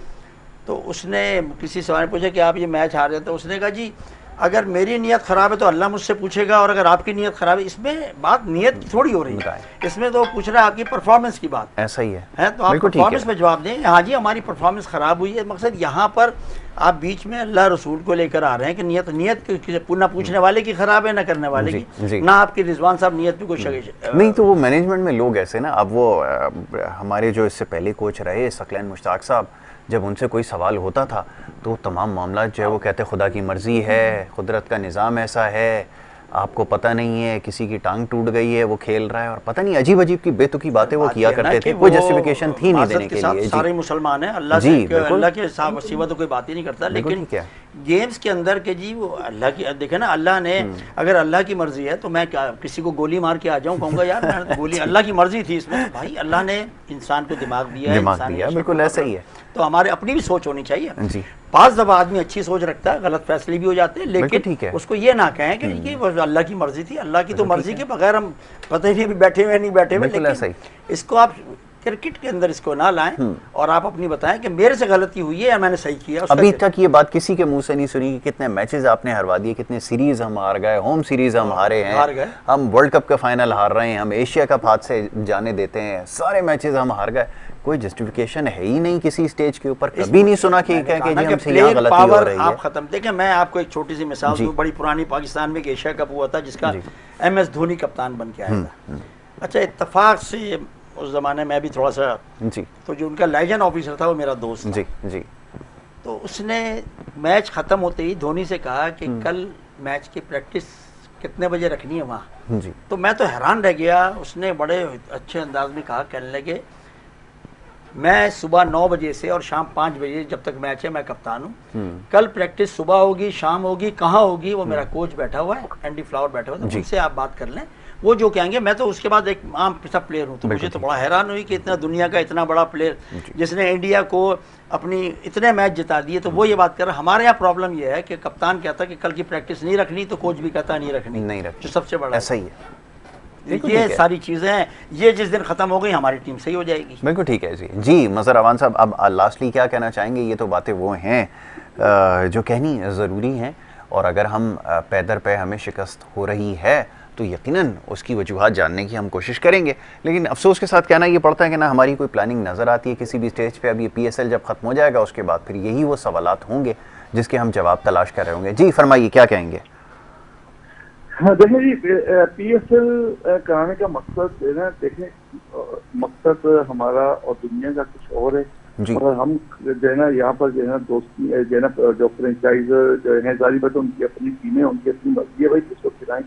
तो उसने किसी सवाल ने पूछा कि आप ये मैच हार जाते, तो उसने कहा जी अगर मेरी नीयत ख़राब है तो अल्लाह मुझसे पूछेगा, और अगर आपकी नीयत ख़राब है, इसमें बात नीयत की थोड़ी हो रही है, इसमें तो पूछ रहा है आपकी परफॉर्मेंस की बात। ऐसा ही है तो आप परफॉर्मेंस पे जवाब दें, हाँ जी हमारी परफॉर्मेंस ख़राब हुई है। मकसद यहाँ पर आप बीच में अल्लाह रसूल को लेकर आ रहे हैं कि नीयत ना पूछने वाले की ख़राब है ना करने वाले की, ना आपकी रिजवान साहब नीयत पे कोई शक नहीं। तो वो मैनेजमेंट में लोग ऐसे ना, अब वो हमारे जो इससे पहले कोच रहे सकलैन मुश्ताक साहब, जब उनसे कोई सवाल होता था तो तमाम मामला जो है वो कहते खुदा की मर्ज़ी है, कुदरत का निज़ाम ऐसा है, आपको पता नहीं है, किसी की टांग टूट गई है, वो खेल रहा है, और पता नहीं अजीब अजीब की बेतुकी बातें वो किया करते थे, कोई जस्टिफिकेशन थी नहीं देने के लिए। सारे मुसलमान हैं, अल्लाह के सिवा तो कोई बात ही नहीं करता, लेकिन गेम्स के अंदर के जी वो अल्लाह की, देखे ना अल्लाह ने, अगर अल्लाह की मर्जी है तो मैं क्या किसी को गोली मार के आ जाऊं, कहूँगा यार मैं तो गोली, अल्लाह की मर्जी थी इसमें, तो भाई अल्लाह ने इंसान को दिमाग दिया है, बिल्कुल ऐसा ही है। तो हमारे अपनी भी सोच होनी चाहिए जी। 5 दफा आदमी अच्छी सोच रखता है, गलत फैसले भी हो जाते हैं, लेकिन उसको ये ना कहें कि ये अल्लाह की मर्जी थी, अल्लाह की तो मर्जी के बगैर हम पता ही नहीं बैठे हुए नहीं बैठे हुए, लेकिन इसको आप क्रिकेट के अंदर इसको ना लाएं और आप अपनी बताएं कि मेरे से गलती हुई है या मैंने सही किया। अभी तक ये बात किसी के मुंह से नहीं सुनी कि कितने मैचेस आपने हरवा दिए, कितने सीरीज हम हार गए, होम सीरीज हम हारे हैं, हम वर्ल्ड कप का फाइनल हार रहे हैं, हम एशिया कप हाथ से जाने देते हैं, सारे मैचेस हम हार गए, कोई जस्टिफिकेशन है ही नहीं किसी स्टेज के ऊपर। कभी नहीं सुना कि हमसे यहाँ गलती हो रही है। आप खत्म देखें, मैं आपको एक छोटी सी मिसाल दूं, बड़ी पुरानी पाकिस्तान में एक एशिया कप हुआ था जिसका MS धोनी कप्तान बन के आया था। अच्छा इत्तेफाक से उस जमाने में भी थोड़ा सा जी, तो जो उनका लाइजन ऑफिसर था वो मेरा दोस्त जी जी, तो उसने मैच खत्म होते ही धोनी से कहा कि कल मैच की प्रैक्टिस कितने बजे रखनी है वहाँ जी। तो मैं तो हैरान रह गया, उसने बड़े अच्छे अंदाज में कहा, कहने लगे मैं सुबह 9 बजे से और शाम 5 बजे जब तक मैच है मैं कप्तान हूँ, कल प्रैक्टिस सुबह होगी शाम होगी, कहाँ होगी वो मेरा कोच बैठा हुआ है, एंडी फ्लावर बैठा हुआ है, तो उनसे आप बात कर लें, वो जो कहेंगे। मैं तो उसके बाद एक आम सा प्लेयर हूँ, तो मुझे तो बड़ा हैरान हुई कि इतना दुनिया का इतना बड़ा प्लेयर जिसने इंडिया को अपनी इतने मैच जिता दिए, तो वो ये बात कर रहा है। हमारे यहाँ प्रॉब्लम ये है कि कप्तान कहता है कि कल की प्रैक्टिस नहीं रखनी, तो कोच भी कहता नहीं रखनी, नहीं रखनी, जो सबसे बड़ा ऐसा ही है। ये सारी चीज़ें हैं, ये जिस दिन ख़त्म हो गई हमारी टीम सही हो जाएगी। बिल्कुल ठीक है जी। जी मज़हर अवान साहब, अब लास्टली क्या कहना चाहेंगे? ये तो बातें वो हैं जो कहनी ज़रूरी हैं, और अगर हम पैदर पे हमें शिकस्त हो रही है तो यकीनन उसकी वजूहात जानने की हम कोशिश करेंगे, लेकिन अफसोस के साथ कहना ये पड़ता है कि ना हमारी कोई प्लानिंग नज़र आती है किसी भी स्टेज पे। अब ये PSL जब ख़त्म हो जाएगा उसके बाद फिर यही वो सवालात होंगे जिसके हम जवाब तलाश कर रहे होंगे। जी फरमाइए, क्या कहेंगे? हाँ देखिए जी, PSL कराने का मकसद है ना, देखें मकसद हमारा और दुनिया का कुछ और है, और हम जो है ना यहाँ पर जो है ना दोस्ती जो है ना जो फ्रेंचाइजर जो है सारी बात उनकी अपनी टीमें, उनकी अपनी मर्जी है भाई किसको खिलाएं।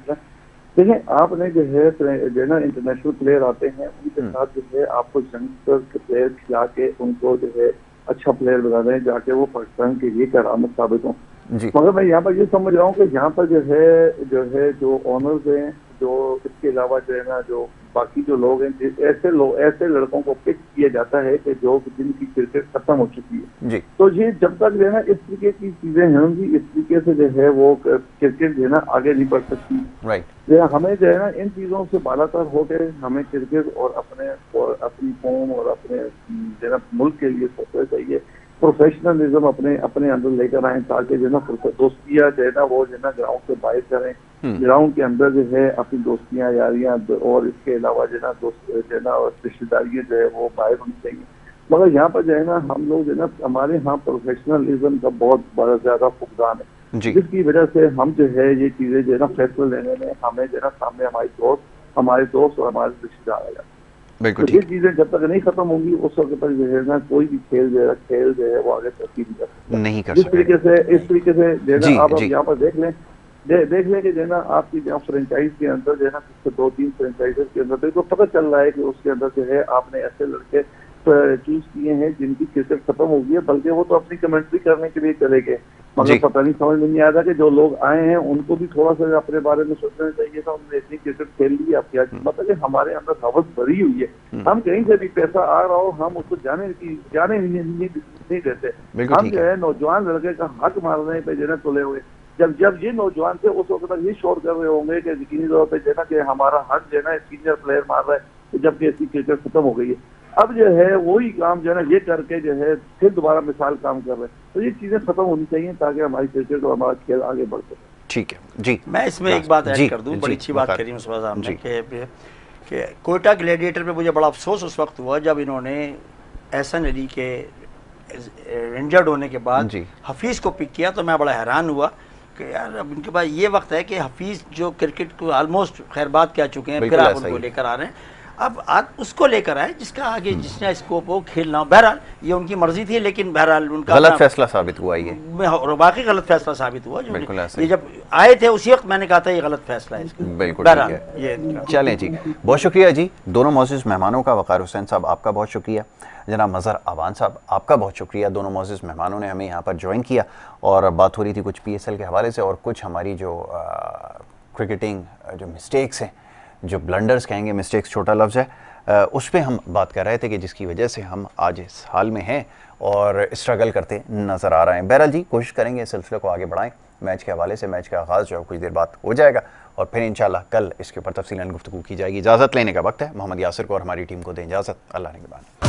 देखें आपने जो है ना इंटरनेशनल प्लेयर आते हैं, उनके साथ जो है आपको यंगस्टर के प्लेयर खिला के उनको जो है अच्छा प्लेयर बना रहे हैं, जाके वो पाकिस्तान के लिए करामत साबित हों। मगर मैं यहाँ पर ये समझ रहा हूँ कि यहाँ पर जो ऑनर्स हैं, जो इसके अलावा जो है ना जो बाकी जो लोग हैं, ऐसे लड़कों को पिक किया जाता है कि जो जिनकी क्रिकेट खत्म हो चुकी है जी। तो ये जब तक जो है ना इस तरीके की चीजें होंगी, इस तरीके से जो है वो क्रिकेट जो है ना आगे नहीं बढ़ सकती। राइट, हमें जो है ना इन चीजों से बालातर होकर हमें क्रिकेट और अपनी कौम और अपने जो है ना मुल्क के लिए सोचना चाहिए, प्रोफेशनलिज्म अपने अंदर लेकर आए, ताकि जो है ना दोस्तियाँ जो है ना वो जो है ना ग्राउंड से बाहर करें, ग्राउंड के अंदर जो है अपनी दोस्तियाँ यारियाँ और इसके अलावा जो है ना रिश्तेदारियाँ जो है वो बाहर होनी चाहिए। मगर यहाँ पर जो है ना हम लोग जो है ना हमारे यहाँ प्रोफेशनलिज्म का बहुत बड़ा ज्यादा फुकदान है, जिसकी वजह से हम जो है ये चीजें जो है ना फैसला लेने में हमें जो है ना सामने हमारे दोस्त और हमारे रिश्तेदार आ जाते हैं। तो ये चीजें जब तक नहीं खत्म होंगी उस वक्त तक जो है ना कोई भी खेल जो है वो आगे तरक्की नहीं कर सकता। इस तरीके से जो है ना आप यहाँ पर देख लें कि जो है ना आपकी जहाँ फ्रेंचाइज के अंदर जो है ना 2-3 फ्रेंचाइज के अंदर तो पता चल रहा है कि उसके अंदर जो है आपने ऐसे लड़के चूज किए हैं जिनकी क्रिकेट खत्म हो गई है, बल्कि वो तो अपनी कमेंट्री करने के लिए चले गए, जी। मगर पता नहीं समझ में नहीं आता कि जो लोग आए हैं उनको भी थोड़ा सा अपने बारे में सोचना चाहिए था। उन्होंने इतनी क्रिकेट खेल ली, अब क्या मतलब कि हमारे अंदर हवस भरी हुई है, हम कहीं से भी पैसा आ रहा हो हम उसको जाने नहीं देते। बिल्कुल हम ठीक जो है। है नौजवान लड़के का हक मारने पे जो है तुले हुए, जब ये नौजवान थे उस वक्त तक ये शोर कर रहे होंगे कि यकीनी तौर पर जो है ना कि हमारा हक जो है ना सीनियर प्लेयर मार रहा है, जबकि इसकी क्रिकेट खत्म हो गई है। अब जो है वही काम जो है ना ये करके जो है फिर दोबारा मिसाल काम कर रहे हैं, तो ये चीजें खत्म होनी चाहिए ताकि हमारी क्रिकेट और हमारा खेल आगे बढ़ सके। ठीक है जी। मैं इसमें एक बात जी, ऐड कर दूं, जी, बड़ी अच्छी बात वकार। करी मुस्तफा साहब जी। ने कि कोयटा ग्लैडिएटर पे मुझे बड़ा अफसोस उस वक्त हुआ जब इन्होंने एहसन अली के इंजर्ड होने के बाद जी। हफीज़ को पिक किया, तो मैं बड़ा हैरान हुआ कि यार अब इनके पास ये वक्त है कि हफीज़ जो क्रिकेट को ऑलमोस्ट खैर बात कह चुके हैं, फिर बिल्कुल आप ऐसा उनको ही। लेकर आ रहे हैं। अब आप उसको लेकर आए जिसका आगे जिसने स्कोप हो खेलना हो। बहरहाल ये उनकी मर्जी थी, लेकिन बहरहाल उनका गलत अपना- फैसला साबित हुआ ये। और वाकई गलत फैसला साबित हुआ। जो बिल्कुल ऐसा ये ही। जब आए थे उसी वक्त मैंने कहा था ये गलत फैसला है इसका। बिल्कुल बहरहाल ठीक है। ये चलें जी, बहुत शुक्रिया जी दोनों मोअज़्ज़िज़ मेहमानों का। वक़ार हुसैन साहब आपका बहुत शुक्रिया, जनाब मज़हर अवान साहब आपका बहुत शुक्रिया। दोनों मोअज़्ज़िज़ मेहमानों ने हमें यहाँ पर ज्वाइन किया और बात हो रही थी कुछ PSL के हवाले से और कुछ हमारी जो क्रिकेटिंग जो मिस्टेक्स हैं, जो ब्लंडर्स कहेंगे, मिस्टेक्स छोटा लफ्ज़ है, उस पर हम बात कर रहे थे कि जिसकी वजह से हम आज इस हाल में हैं और स्ट्रगल करते नज़र आ रहे हैं। बहरहाल जी कोशिश करेंगे इस सिलसिले को आगे बढ़ाएं। मैच के हवाले से मैच का आगाज़ जो है कुछ देर बाद हो जाएगा और फिर इंशाल्लाह कल इसके ऊपर तफसीलन गुफ्तगू की जाएगी। इजाज़त लेने का वक्त है। मोहम्मद यासिर को और हमारी टीम को दें इजाज़त। अल्लाह ने के बाद।